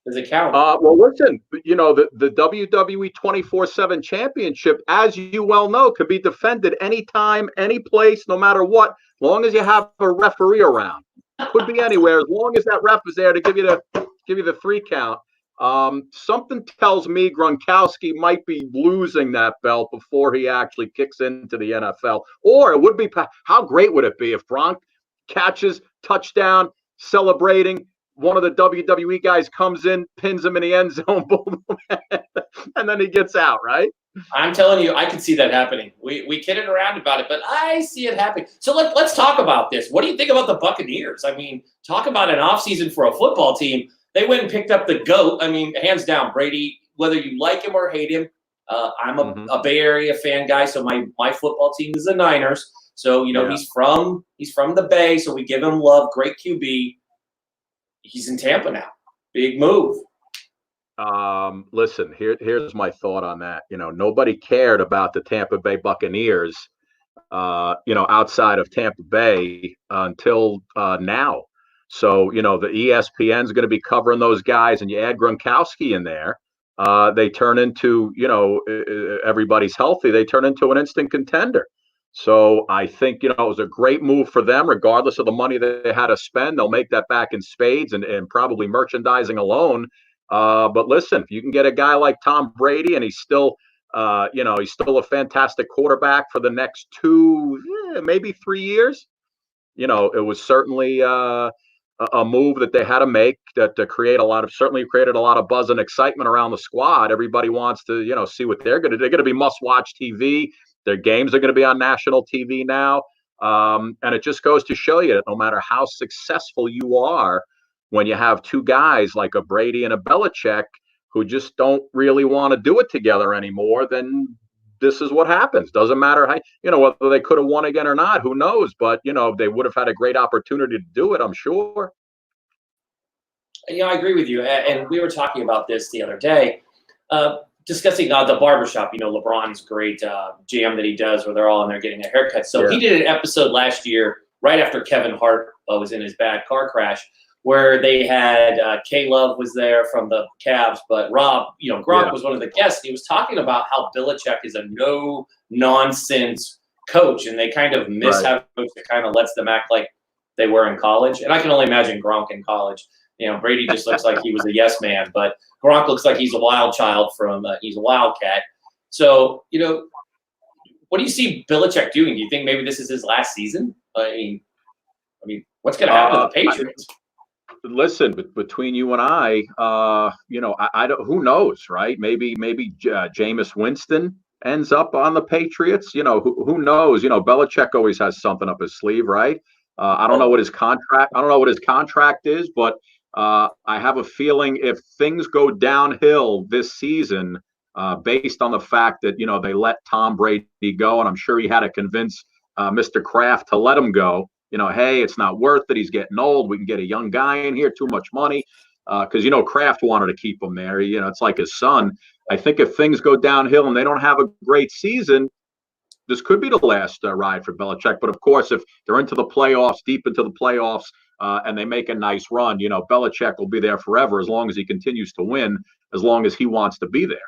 Speaker 1: Does it count?
Speaker 4: Well, listen, the WWE 24/7 championship, as you well know, could be defended anytime, any place, no matter what, long as you have a referee around. Could be anywhere, as long as that ref is there to give you the 3 count. Something tells me Gronkowski might be losing that belt before he actually kicks into the NFL. Or it would be, how great would it be if Gronk catches, touchdown, celebrating, one of the WWE guys comes in, pins him in the end zone, boom, and then he gets out, right?
Speaker 1: I'm telling you, I could see that happening. We kidded around about it, but I see it happening. So let's talk about this. What do you think about the Buccaneers? I mean, talk about an offseason for a football team. They went and picked up the GOAT. I mean, hands down, Brady, whether you like him or hate him. I'm a Bay Area fan guy, so my football team is the Niners. So, he's from the Bay, so we give him love. Great QB. He's in Tampa now. Big move.
Speaker 4: Listen, here's my thought on that. Nobody cared about the Tampa Bay Buccaneers, outside of Tampa Bay until now. So, the ESPN is going to be covering those guys, and you add Gronkowski in there, they turn into, everybody's healthy. They turn into an instant contender. So I think, it was a great move for them, regardless of the money that they had to spend. They'll make that back in spades and probably merchandising alone. But listen, if you can get a guy like Tom Brady, and he's still a fantastic quarterback for the next maybe 3 years. It was certainly a move that they had to make that certainly created a lot of buzz and excitement around the squad. Everybody wants to, see what they're going to be must-watch TV. Their games are going to be on national TV now. And it just goes to show you that no matter how successful you are, when you have two guys like a Brady and a Belichick who just don't really want to do it together anymore, then this is what happens. Doesn't matter how, whether they could have won again or not, who knows? But, they would have had a great opportunity to do it, I'm sure.
Speaker 1: I agree with you. And we were talking about this the other day, discussing the barbershop, LeBron's great jam that he does where they're all in there getting a haircut. So he did an episode last year, right after Kevin Hart was in his bad car crash, where they had K-Love was there from the Cavs, but Rob, Gronk was one of the guests. He was talking about how Belichick is a no-nonsense coach, and they kind of miss having a coach that kind of lets them act like they were in college. And I can only imagine Gronk in college. Brady just looks like he was a yes man, but Gronk looks like he's a wild child he's a wildcat. So, what do you see Belichick doing? Do you think maybe this is his last season? I mean, what's going to happen to the Patriots?
Speaker 4: Listen, between you and I don't. Who knows, right? Maybe Jameis Winston ends up on the Patriots. Who knows? Belichick always has something up his sleeve, right? I don't know what his contract. I don't know what his contract is, but I have a feeling if things go downhill this season, based on the fact that they let Tom Brady go, and I'm sure he had to convince Mr. Kraft to let him go. Hey, it's not worth it. He's getting old. We can get a young guy in here. Too much money, because Kraft wanted to keep him there. It's like his son. I think if things go downhill and they don't have a great season, this could be the last ride for Belichick. But of course, if they're into the playoffs, deep into the playoffs, and they make a nice run, Belichick will be there forever as long as he continues to win, as long as he wants to be there.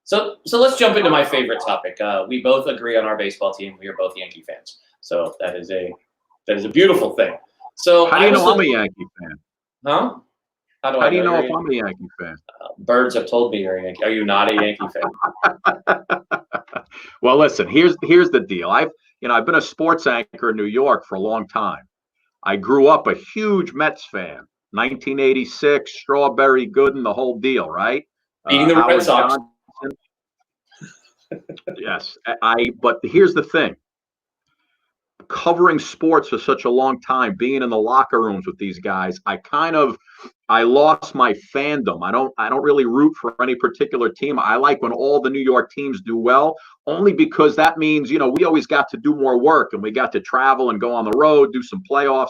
Speaker 1: So let's jump into my favorite topic. We both agree on our baseball team. We are both Yankee fans. So that is a beautiful thing. So
Speaker 4: how do you know I'm a Yankee fan?
Speaker 1: Huh?
Speaker 4: How do you know if I'm a Yankee fan?
Speaker 1: Birds have told me you're a Yankee. Are you not a Yankee fan?
Speaker 4: Well, listen. Here's the deal. I've been a sports anchor in New York for a long time. I grew up a huge Mets fan. 1986, Strawberry Gooden, the whole deal, right?
Speaker 1: Beating the Red Sox.
Speaker 4: Yes, but here's the thing. Covering sports for such a long time, being in the locker rooms with these guys, I lost my fandom. I don't really root for any particular team. I like when all the New York teams do well, only because that means, we always got to do more work and we got to travel and go on the road, do some playoffs.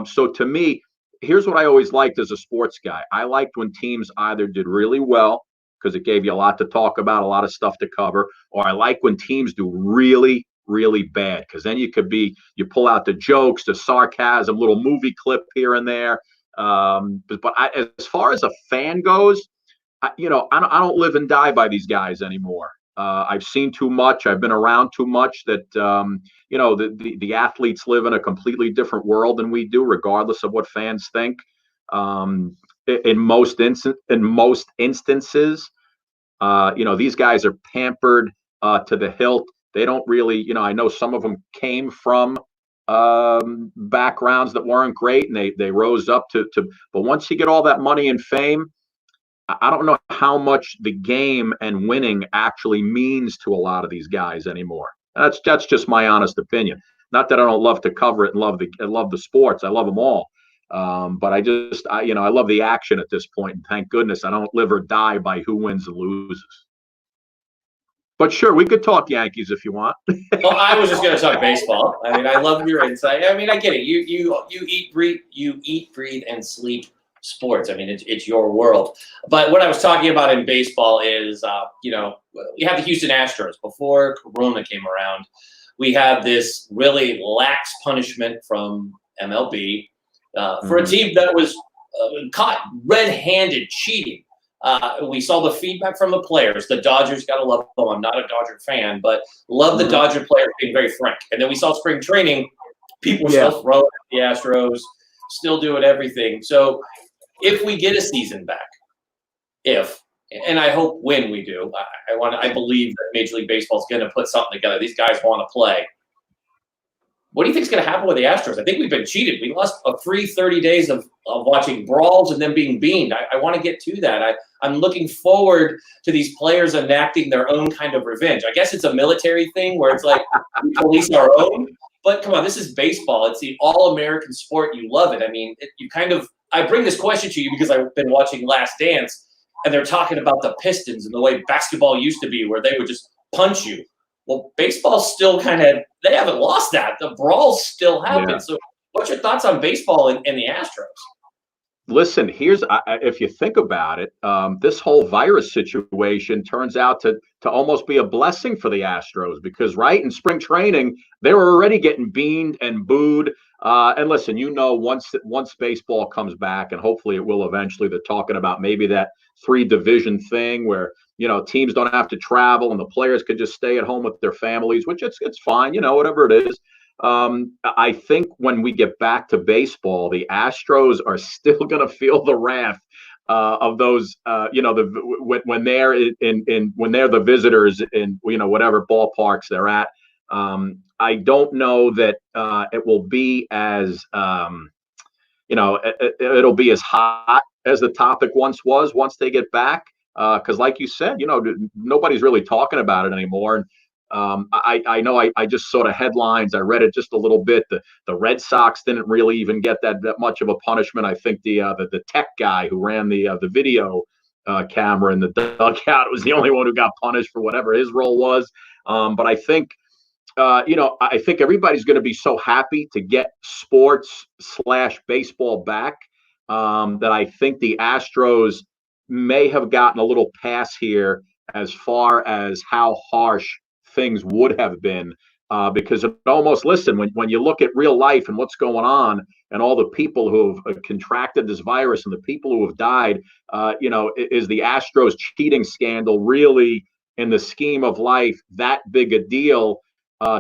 Speaker 4: So to me, here's what I always liked as a sports guy. I liked when teams either did really well, because it gave you a lot to talk about, a lot of stuff to cover, or I like when teams do really, really bad, because then you pull out the jokes, the sarcasm, little movie clip here and there. But as far as a fan goes, I don't live and die by these guys anymore. I've seen too much. I've been around too much that, the athletes live in a completely different world than we do, regardless of what fans think. In most instances, these guys are pampered to the hilt. They don't really, I know some of them came from backgrounds that weren't great, and they rose up to. But once you get all that money and fame, I don't know how much the game and winning actually means to a lot of these guys anymore. That's just my honest opinion. Not that I don't love to cover it and love the sports. I love them all. But I love the action at this point, and thank goodness I don't live or die by who wins and loses. But sure, we could talk Yankees if you want.
Speaker 1: Well, I was just going to talk baseball. I mean, I love your insight. I mean, I get it. You eat, breathe, and sleep sports. I mean, it's your world. But what I was talking about in baseball is, we have the Houston Astros. Before Corona came around, we had this really lax punishment from MLB for a team that was caught red-handed cheating. We saw the feedback from the players. The Dodgers, gotta love them. I'm not a Dodger fan, but love the Dodger players being very frank. And then we saw spring training. People were still throwing at the Astros, still doing everything. So if we get a season back, and I hope when we do, I believe that Major League Baseball is going to put something together. These guys want to play. What do you think is going to happen with the Astros? I think we've been cheated. We lost a free 30 days of watching brawls and then being beamed. I want to get to that. I'm looking forward to these players enacting their own kind of revenge. I guess it's a military thing where it's like we police our own. But come on, this is baseball. It's the all-American sport. You love it. I mean, I bring this question to you because I've been watching Last Dance, and they're talking about the Pistons and the way basketball used to be where they would just punch you. Well, baseball's still they haven't lost that. The brawls still happen. Yeah. So what's your thoughts on baseball and the Astros?
Speaker 4: Listen, if you think about it, this whole virus situation turns out to almost be a blessing for the Astros because in spring training, they were already getting beamed and booed. And listen, once baseball comes back, and hopefully it will eventually, they're talking about maybe that 3-division thing where teams don't have to travel and the players could just stay at home with their families, which it's fine, whatever it is. I think when we get back to baseball, the Astros are still going to feel the wrath of those, when they're when they're the visitors in whatever ballparks they're at. I don't know that it will be as it'll be as hot as the topic once they get back. Because like you said, nobody's really talking about it anymore. And I know I just saw the headlines. I read it just a little bit. The Red Sox didn't really even get that much of a punishment. I think the tech guy who ran the video camera in the dugout was the only one who got punished for whatever his role was. But I think I think everybody's going to be so happy to get sports/baseball back that I think the Astros may have gotten a little pass here as far as how harsh things would have been, because it almost, listen, when you look at real life and what's going on and all the people who have contracted this virus and the people who have died, is the Astros cheating scandal really, in the scheme of life, that big a deal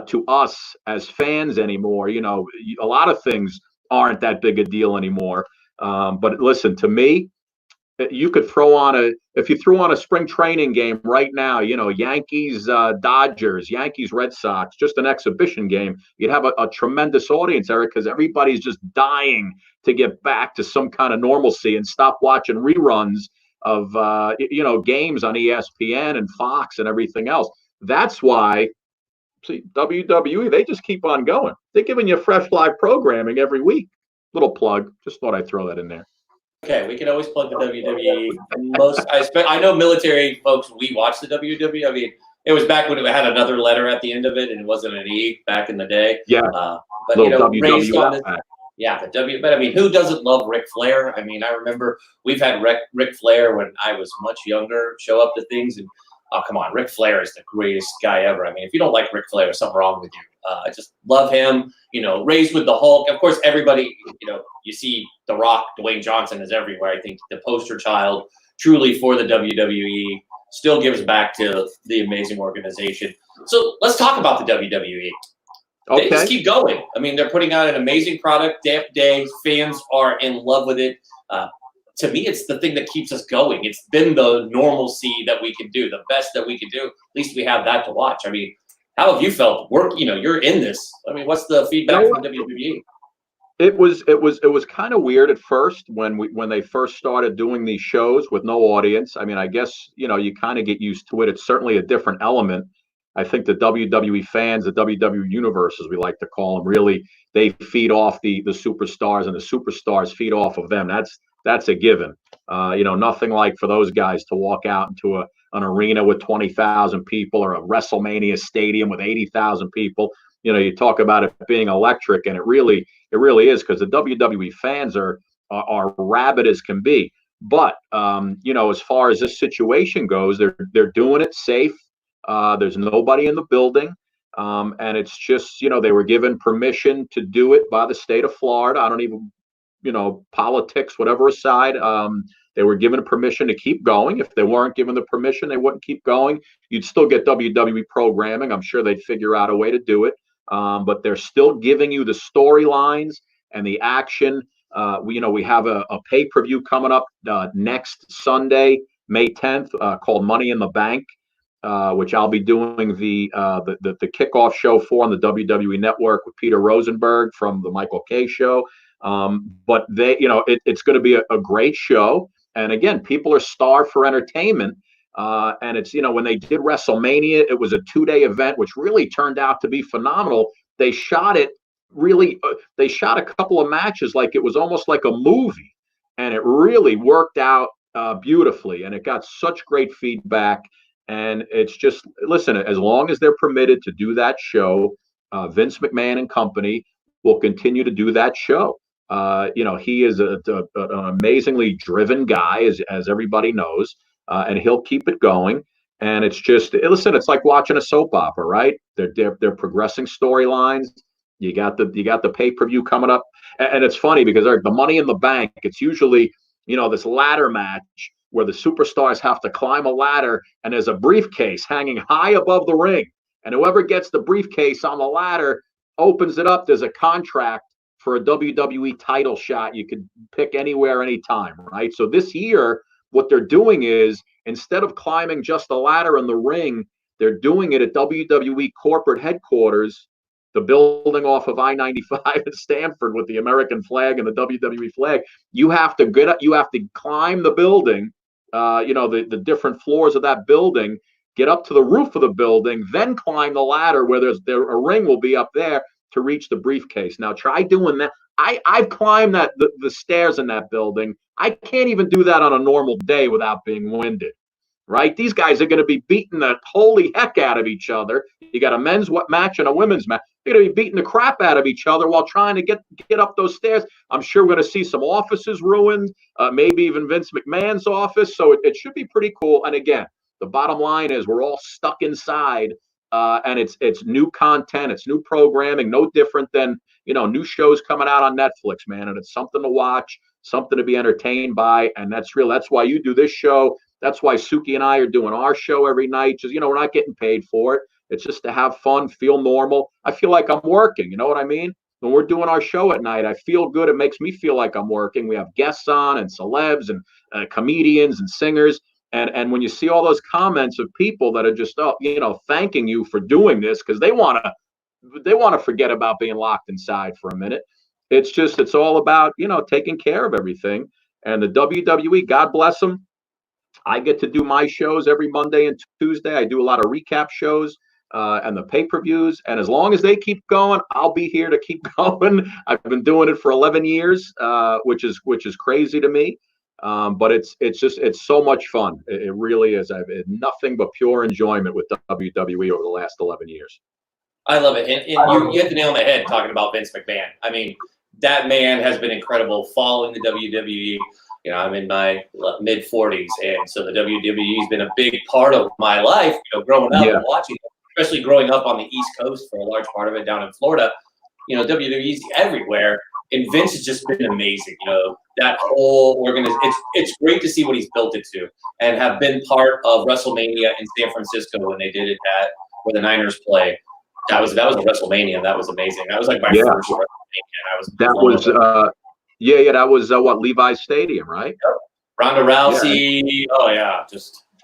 Speaker 4: to us as fans anymore? A lot of things aren't that big a deal anymore. But listen, to me, you could if you threw on a spring training game right now, Yankees, Dodgers, Yankees, Red Sox, just an exhibition game, you'd have a tremendous audience, Eric, because everybody's just dying to get back to some kind of normalcy and stop watching reruns of, games on ESPN and Fox and everything else. That's why, see, WWE, they just keep on going. They're giving you fresh live programming every week. Little plug. Just thought I'd throw that in there.
Speaker 1: Okay, we can always plug the WWE. I know military folks, we watch the WWE. I mean, it was back when it had another letter at the end of it, and it wasn't an E back in the day.
Speaker 4: Yeah,
Speaker 1: but raised on the W. But I mean, who doesn't love Ric Flair? I mean, I remember we've had Ric Flair when I was much younger show up to things, and oh, come on, Ric Flair is the greatest guy ever. I mean, if you don't like Ric Flair, there's something wrong with you. I just love him. Raised with the Hulk. Of course, everybody, you see The Rock, Dwayne Johnson is everywhere. I think the poster child truly for the WWE, still gives back to the amazing organization. So let's talk about the WWE.
Speaker 4: Okay.
Speaker 1: They just keep going. I mean, they're putting out an amazing product day after day. Fans are in love with it. To me, it's the thing that keeps us going. It's been the normalcy that we can do, the best that we can do. At least we have that to watch. I mean, how have you felt? You're in this. I mean, what's the feedback from WWE?
Speaker 4: It was kind of weird at first when they first started doing these shows with no audience. I mean, I guess you kind of get used to it. It's certainly a different element. I think the WWE fans, the WWE universe, as we like to call them, really they feed off the superstars, and the superstars feed off of them. That's a given. Nothing like for those guys to walk out into an arena with 20,000 people or a WrestleMania stadium with 80,000 people. You talk about it being electric, and it really is, because the WWE fans are rabid as can be. But as far as this situation goes, they're doing it safe. There's nobody in the building, and it's just they were given permission to do it by the state of Florida. I don't even politics, whatever aside, they were given permission to keep going. If they weren't given the permission, they wouldn't keep going. You'd still get WWE programming. I'm sure they'd figure out a way to do it. But they're still giving you the storylines and the action. We have a pay-per-view coming up next Sunday, May 10th, called Money in the Bank, which I'll be doing the kickoff show for on the WWE Network with Peter Rosenberg from the Michael Kay Show. But it's going to be a great show. And again, people are starved for entertainment. And it's, when they did WrestleMania, it was a 2-day event, which really turned out to be phenomenal. They shot it they shot a couple of matches like it was almost like a movie, and it really worked out beautifully. And it got such great feedback. And it's just, listen, as long as they're permitted to do that show, Vince McMahon and company will continue to do that show. He is an amazingly driven guy, as everybody knows, and he'll keep it going. And it's just, listen, it's like watching a soap opera, right? They're progressing storylines. You got the pay-per-view coming up, and it's funny because the Money in the Bank, it's usually this ladder match where the superstars have to climb a ladder, and there's a briefcase hanging high above the ring, and whoever gets the briefcase on the ladder opens it up. There's a contract for a WWE title shot. You could pick anywhere, anytime, right? So this year, what they're doing is, instead of climbing just the ladder in the ring, they're doing it at WWE corporate headquarters, the building off of I-95 in Stanford with the American flag and the WWE flag. You have to get up, you have to climb the building, the different floors of that building, get up to the roof of the building, then climb the ladder where a ring will be up there to reach the briefcase. Now try doing that. I've climbed the stairs in that building. I can't even do that on a normal day without being winded, right? These guys are going to be beating the holy heck out of each other. You got a men's match and a women's match. They're going to be beating the crap out of each other while trying to get up those stairs. I'm sure we're going to see some offices ruined, maybe even Vince McMahon's office. So it should be pretty cool. And again, the bottom line is we're all stuck inside, and it's new content, it's new programming, no different than new shows coming out on Netflix, man. And it's something to watch, something to be entertained by, and that's real. That's why you do this show. That's why Suki and I are doing our show every night. Just we're not getting paid for it. It's just to have fun, feel normal. I feel like I'm working. You know what I mean? When we're doing our show at night, I feel good. It makes me feel like I'm working. We have guests on and celebs and comedians and singers. And when you see all those comments of people that are just thanking you for doing this because they want to forget about being locked inside for a minute. It's all about taking care of everything. And the WWE, God bless them. I get to do my shows every Monday and Tuesday. I do a lot of recap shows and the pay-per-views. And as long as they keep going, I'll be here to keep going. I've been doing it for 11 years, which is crazy to me. But it's so much fun. It really is. I've had nothing but pure enjoyment with WWE over the last 11 years.
Speaker 1: I love it. And you hit the nail on the head talking about Vince McMahon. I mean, that man has been incredible following the WWE. I'm in my mid-40s, and so the WWE has been a big part of my life, growing up and watching, especially growing up on the East Coast for a large part of it down in Florida. WWE's everywhere, and Vince has just been amazing. That whole organization, it's great to see what he's built it to, and have been part of WrestleMania in San Francisco when they did it where the Niners play. That was a WrestleMania. That was amazing. That was like my first WrestleMania. That
Speaker 4: was what, Levi's Stadium, right?
Speaker 1: Yep. Ronda Rousey. Yeah. Oh yeah,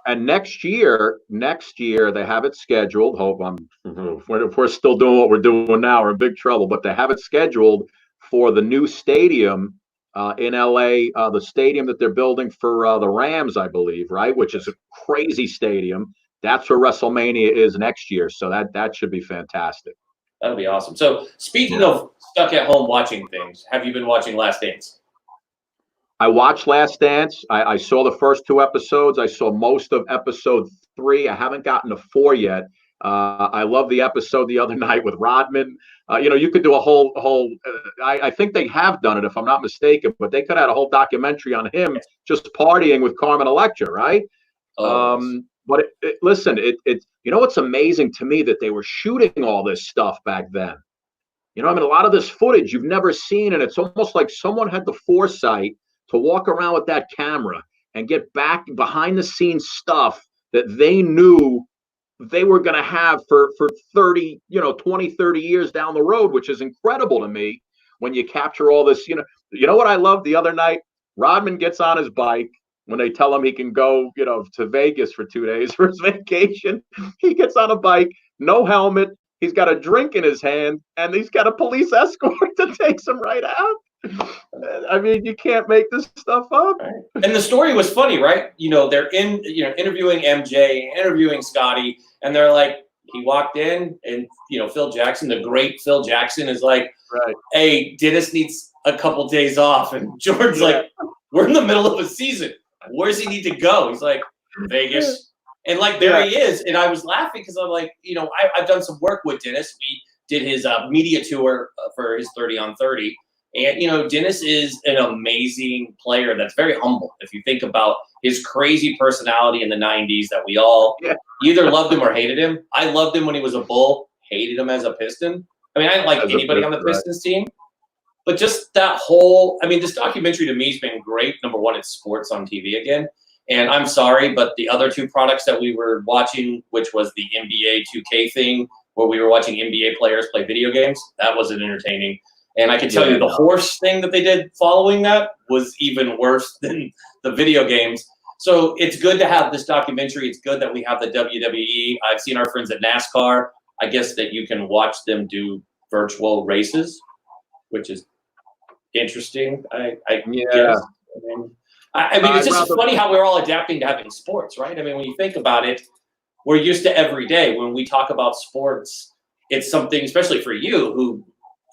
Speaker 4: And next year they have it scheduled. If we're still doing what we're doing now, we're in big trouble. But they have it scheduled for the new stadium in LA, the stadium that they're building for the Rams, I believe, right? Which is a crazy stadium. That's where WrestleMania is next year. So that should be fantastic.
Speaker 1: That'll be awesome. So speaking of stuck at home watching things, have you been watching Last Dance?
Speaker 4: I watched Last Dance. I saw the first 2 episodes. I saw most of episode 3. I haven't gotten to 4 yet. I love the episode the other night with Rodman. You could do a whole. I think they have done it, if I'm not mistaken, but they could have had a whole documentary on him just partying with Carmen Electra, right? But listen, what's amazing to me that they were shooting all this stuff back then. You know, I mean, a lot of this footage you've never seen, and it's almost like someone had the foresight to walk around with that camera and get back behind the scenes stuff that they knew they were going to have for 30, 20, 30 years down the road, which is incredible to me when you capture all this. You know what I loved the other night? Rodman gets on his bike when they tell him he can go, to Vegas for 2 days for his vacation. He gets on a bike, no helmet. He's got a drink in his hand, and he's got a police escort that takes him right out. I mean, you can't make this stuff up.
Speaker 1: And the story was funny, right? They're interviewing MJ, interviewing Scotty, and they're like, he walked in, and Phil Jackson, the great Phil Jackson, is like,
Speaker 4: right,
Speaker 1: hey, Dennis needs a couple days off, and George's like, we're in the middle of a season. Where does he need to go? He's like, Vegas. And there he is. And I was laughing because I'm like, I've done some work with Dennis. We did his media tour for his 30 on 30. And, Dennis is an amazing player that's very humble. If you think about his crazy personality in the 90s that we all either loved him or hated him. I loved him when he was a Bull, hated him as a Piston. I mean, I didn't like anybody on the Pistons team. But just that whole, this documentary to me has been great. Number one, it's sports on TV again. And I'm sorry, but the other two products that we were watching, which was the NBA 2K thing, where we were watching NBA players play video games, that wasn't entertaining. And I can tell you the horse thing that they did following that was even worse than the video games. So it's good to have this documentary. It's good that we have the WWE. I've seen our friends at NASCAR. I guess that you can watch them do virtual races, which is interesting. I guess. It's just funny how we're all adapting to having sports, right? I mean, when you think about it, we're used to every day when we talk about sports. It's something, especially for you who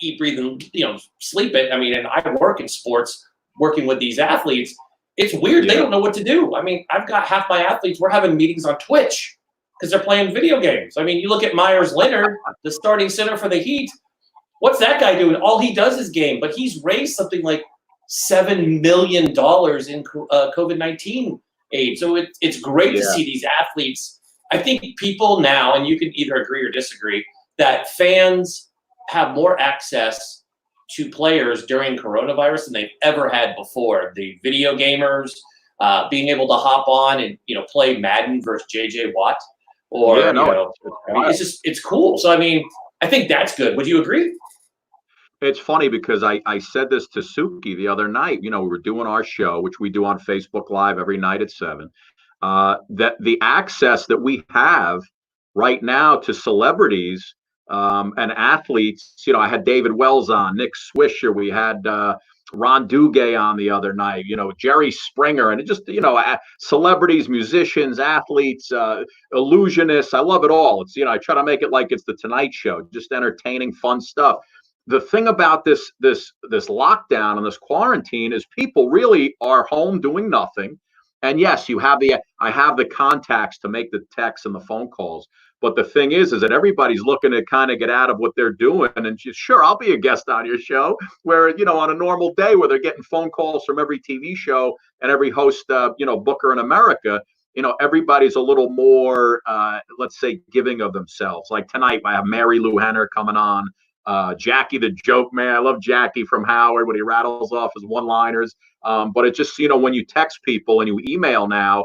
Speaker 1: eat, breathe, and sleep it. And I work in sports, working with these athletes. It's weird. Yeah. They don't know what to do. I've got half my athletes. We're having meetings on Twitch because they're playing video games. You look at Myers Leonard, the starting center for the Heat. What's that guy doing? All he does is game, but he's raised something like $7 million in COVID-19 aid. So it's great to see these athletes. I think people now, and you can either agree or disagree, that fans have more access to players during coronavirus than they've ever had before. The video gamers, being able to hop on and play Madden versus JJ Watt, or it's cool. So I think that's good. Would you agree?
Speaker 4: It's funny because I said this to Suki the other night. We were doing our show, which we do on Facebook Live every night at 7. That the access that we have right now to celebrities and athletes, I had David Wells on, Nick Swisher, we had Ron Duguay on the other night, Jerry Springer, and it just, celebrities, musicians, athletes, illusionists. I love it all. It's, I try to make it like it's the Tonight Show, just entertaining, fun stuff. The thing about this lockdown and this quarantine is people really are home doing nothing. And yes, I have the contacts to make the texts and the phone calls. But the thing is that everybody's looking to kind of get out of what they're doing. And sure, I'll be a guest on your show where, on a normal day where they're getting phone calls from every TV show and every host, booker in America, everybody's a little more, let's say, giving of themselves. Like tonight, I have Mary Lou Henner coming on. Jackie the Joke Man. I love Jackie from Howard when he rattles off his one-liners. But it just, when you text people and you email now,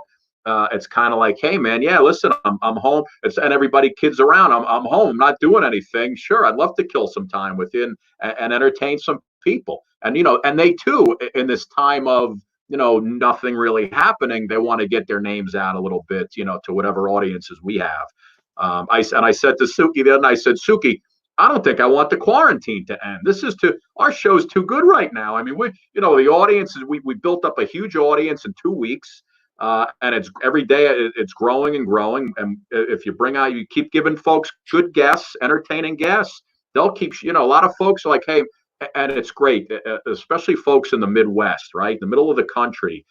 Speaker 4: it's kind of like, hey, man, yeah, listen, I'm home. And everybody, kids around, I'm home, I'm not doing anything. Sure, I'd love to kill some time with you and entertain some people. And, and they, too, in this time of, nothing really happening, they want to get their names out a little bit, to whatever audiences we have. I said to Suki the other night, I said, Suki, I don't think I want the quarantine to end. Our show's too good right now. We, the audience is, we built up a huge audience in 2 weeks, and it's every day it's growing and growing. And if you keep giving folks good guests, entertaining guests, they'll keep, a lot of folks are like, hey, and it's great, especially folks in the Midwest, right? The middle of the country,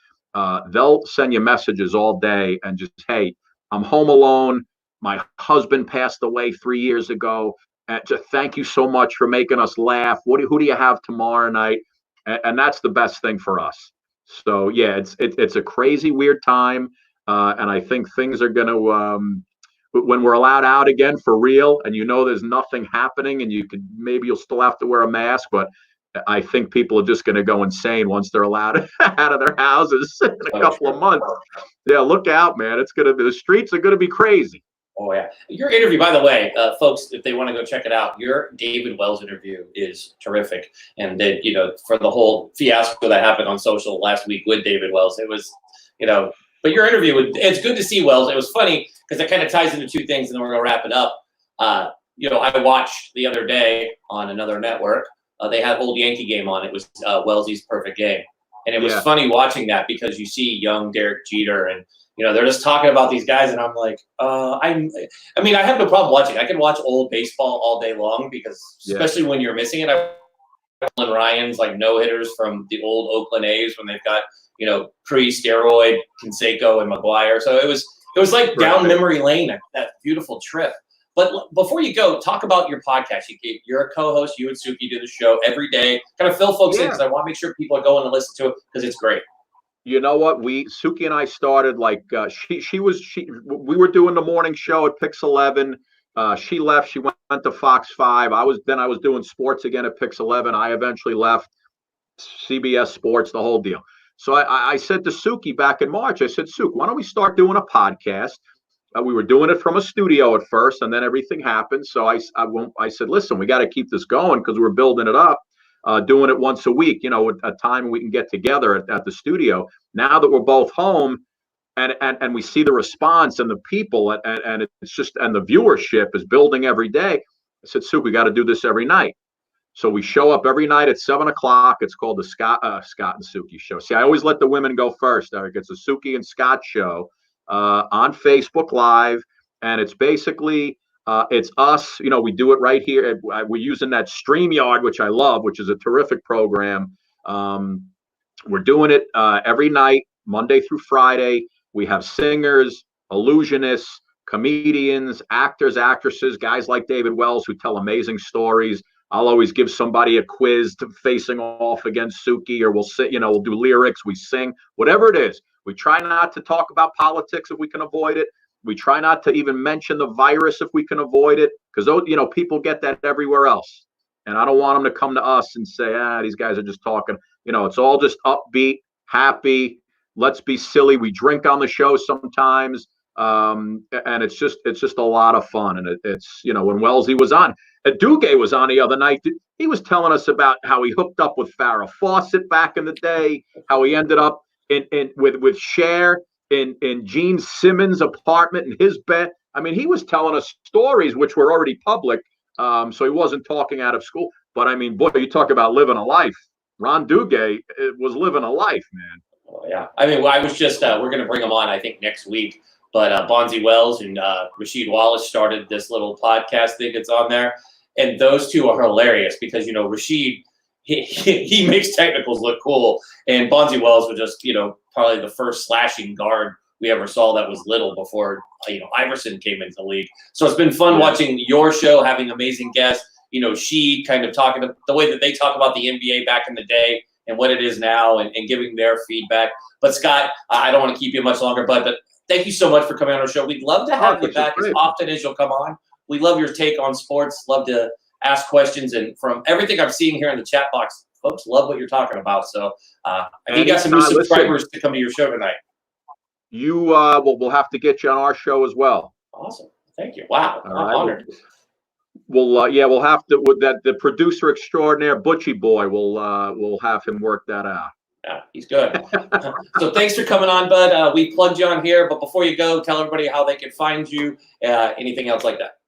Speaker 4: they'll send you messages all day and just, hey, I'm home alone. My husband passed away 3 years ago. Just thank you so much for making us laugh. Who do you have tomorrow night? And that's the best thing for us. So yeah, it's a crazy, weird time, and I think things are going to when we're allowed out again for real, and there's nothing happening, and you'll still have to wear a mask, but I think people are just going to go insane once they're allowed out of their houses in a couple of months. Yeah, look out, man. The streets are going to be crazy.
Speaker 1: Oh, yeah. Your interview, by the way, folks, if they want to go check it out, your David Wells interview is terrific. And for the whole fiasco that happened on social last week with David Wells, it was, but your interview, it's good to see Wells. It was funny because it kind of ties into two things, and then we're going to wrap it up. I watched the other day on another network, they had Old Yankee Game on. It was Wellesley's perfect game. And it was funny watching that because you see young Derek Jeter and, they're just talking about these guys, and I'm like, I have no problem watching. I can watch old baseball all day long because, especially when you're missing it, Ryan's like no-hitters from the old Oakland A's when they've got, pre-steroid Canseco and McGuire. So it was like down memory lane, that beautiful trip. But before you go, talk about your podcast. You're a co-host. You and Suki do the show every day. Kind of fill folks in because I want to make sure people are going to listen to it because it's great.
Speaker 4: You know what? Suki and I started we were doing the morning show at Pix 11. She left. She went to Fox 5. I was doing sports again at Pix 11. I eventually left CBS Sports, the whole deal. So I said to Suki back in March, I said, Suki, why don't we start doing a podcast? We were doing it from a studio at first, and then everything happened. So I said, listen, we got to keep this going because we're building it up. Doing it once a week, a time we can get together at the studio. Now that we're both home and we see the response and the people and it's just, and the viewership is building every day. I said, Sue, we got to do this every night. So we show up every night at 7:00. It's called the Scott and Suki show. See, I always let the women go first, Eric. It's a Suki and Scott show on Facebook Live. And it's basically, it's us, we do it right here. We're using that StreamYard, which I love, which is a terrific program. We're doing it every night, Monday through Friday. We have singers, illusionists, comedians, actors, actresses, guys like David Wells who tell amazing stories. I'll always give somebody a quiz facing off against Suki, or we'll sit, we'll do lyrics, we sing, whatever it is. We try not to talk about politics if we can avoid it. We try not to even mention the virus if we can avoid it, because people get that everywhere else. And I don't want them to come to us and say, these guys are just talking. It's all just upbeat, happy. Let's be silly. We drink on the show sometimes. And it's just a lot of fun. And it's when Wellesley was on, Duguay was on the other night. He was telling us about how he hooked up with Farrah Fawcett back in the day, how he ended up with Cher in Gene Simmons' apartment in his bed. I mean, he was telling us stories which were already public. So he wasn't talking out of school. But I mean, boy, you talk about living a life. Ron Duguay was living a life, man.
Speaker 1: Oh, yeah. I mean, I was just, we're going to bring him on, I think, next week. But Bonzi Wells and Rasheed Wallace started this little podcast thing that's on there. And those two are hilarious because, Rasheed, he makes technicals look cool. And Bonzi Wells was just, probably the first slashing guard we ever saw that was little before, Iverson came into the league. So it's been fun watching your show, having amazing guests. She kind of talking the way that they talk about the NBA back in the day and what it is now and giving their feedback. But Scott, I don't want to keep you much longer, but thank you so much for coming on our show. We'd love to have you back as often as you'll come on. We love your take on sports, love to ask questions. And from everything I'm seeing here in the chat box, folks love what you're talking about. So I think you got some new subscribers to come to your show tonight.
Speaker 4: We'll have to get you on our show as well.
Speaker 1: Awesome. Thank you. Wow. I'm honored.
Speaker 4: We'll have to, with the producer extraordinaire, Butchie Boy, we'll have him work that out.
Speaker 1: Yeah, he's good. So thanks for coming on, bud. We plugged you on here, but before you go, tell everybody how they can find you, anything else like that.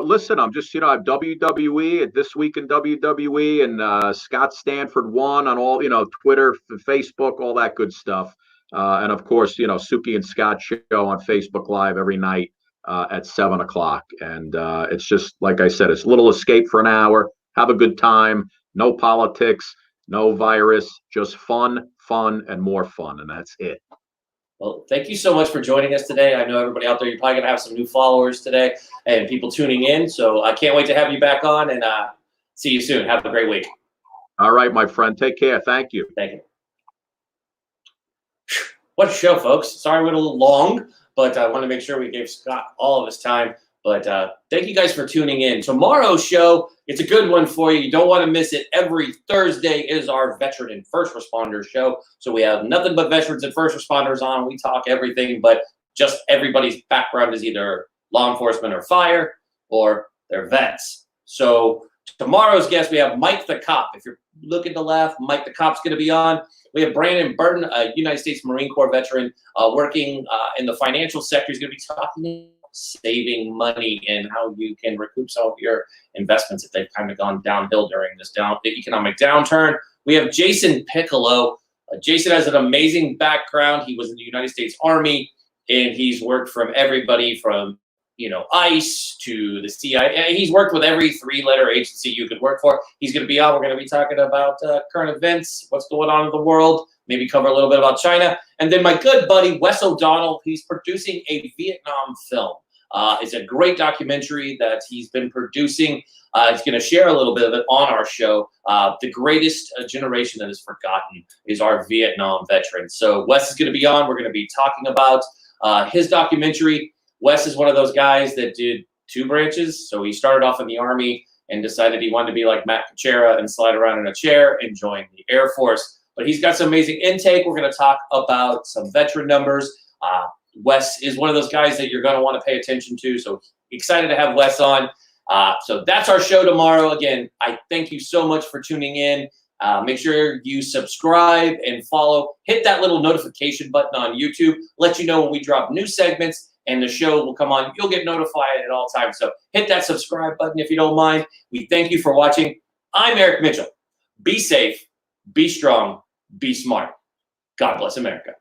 Speaker 4: Listen, I'm just, I have WWE at This Week in WWE and Scott Stanford 1 on all, Twitter, Facebook, all that good stuff. And of course, Suki and Scott show on Facebook Live every night at 7:00. And it's just, like I said, it's a little escape for an hour. Have a good time. No politics, no virus, just fun, and more fun. And that's it.
Speaker 1: Well, thank you so much for joining us today. I know everybody out there, you're probably going to have some new followers today and people tuning in. So I can't wait to have you back on and see you soon. Have a great week.
Speaker 4: All right, my friend. Take care. Thank you.
Speaker 1: Thank you. What a show, folks. Sorry we went a little long, but I want to make sure we gave Scott all of his time. But thank you guys for tuning in. Tomorrow's show, it's a good one for you. You don't want to miss it. Every Thursday is our veteran and first responders show. So we have nothing but veterans and first responders on. We talk everything, but just everybody's background is either law enforcement or fire, or they're vets. So tomorrow's guest, we have Mike the Cop. If you're looking to laugh, Mike the Cop's going to be on. We have Brandon Burton, a United States Marine Corps veteran working in the financial sector. He's going to be talking saving money and how you can recoup some of your investments if they've kind of gone downhill during this economic downturn. We have Jason Piccolo. Jason has an amazing background. He was in the United States Army, and he's worked from everybody from ICE to the CIA. He's worked with every three-letter agency you could work for. He's going to be on. We're going to be talking about current events, what's going on in the world, maybe cover a little bit about China. And then my good buddy, Wes O'Donnell, he's producing a Vietnam film. It's a great documentary that he's been producing. He's going to share a little bit of it on our show. The greatest generation that is forgotten is our Vietnam veterans. So Wes is going to be on. We're going to be talking about his documentary. Wes is one of those guys that did two branches. So he started off in the Army and decided he wanted to be like Matt Kuchera and slide around in a chair and join the Air Force. But he's got some amazing intake. We're going to talk about some veteran numbers. Wes is one of those guys that you're going to want to pay attention to. So excited to have Wes on. So that's our show tomorrow. Again, I thank you so much for tuning in. Make sure you subscribe and follow. Hit that little notification button on YouTube. Let you know when we drop new segments and the show will come on. You'll get notified at all times. So hit that subscribe button if you don't mind. We thank you for watching. I'm Eric Mitchell. Be safe, be strong, be smart. God bless America.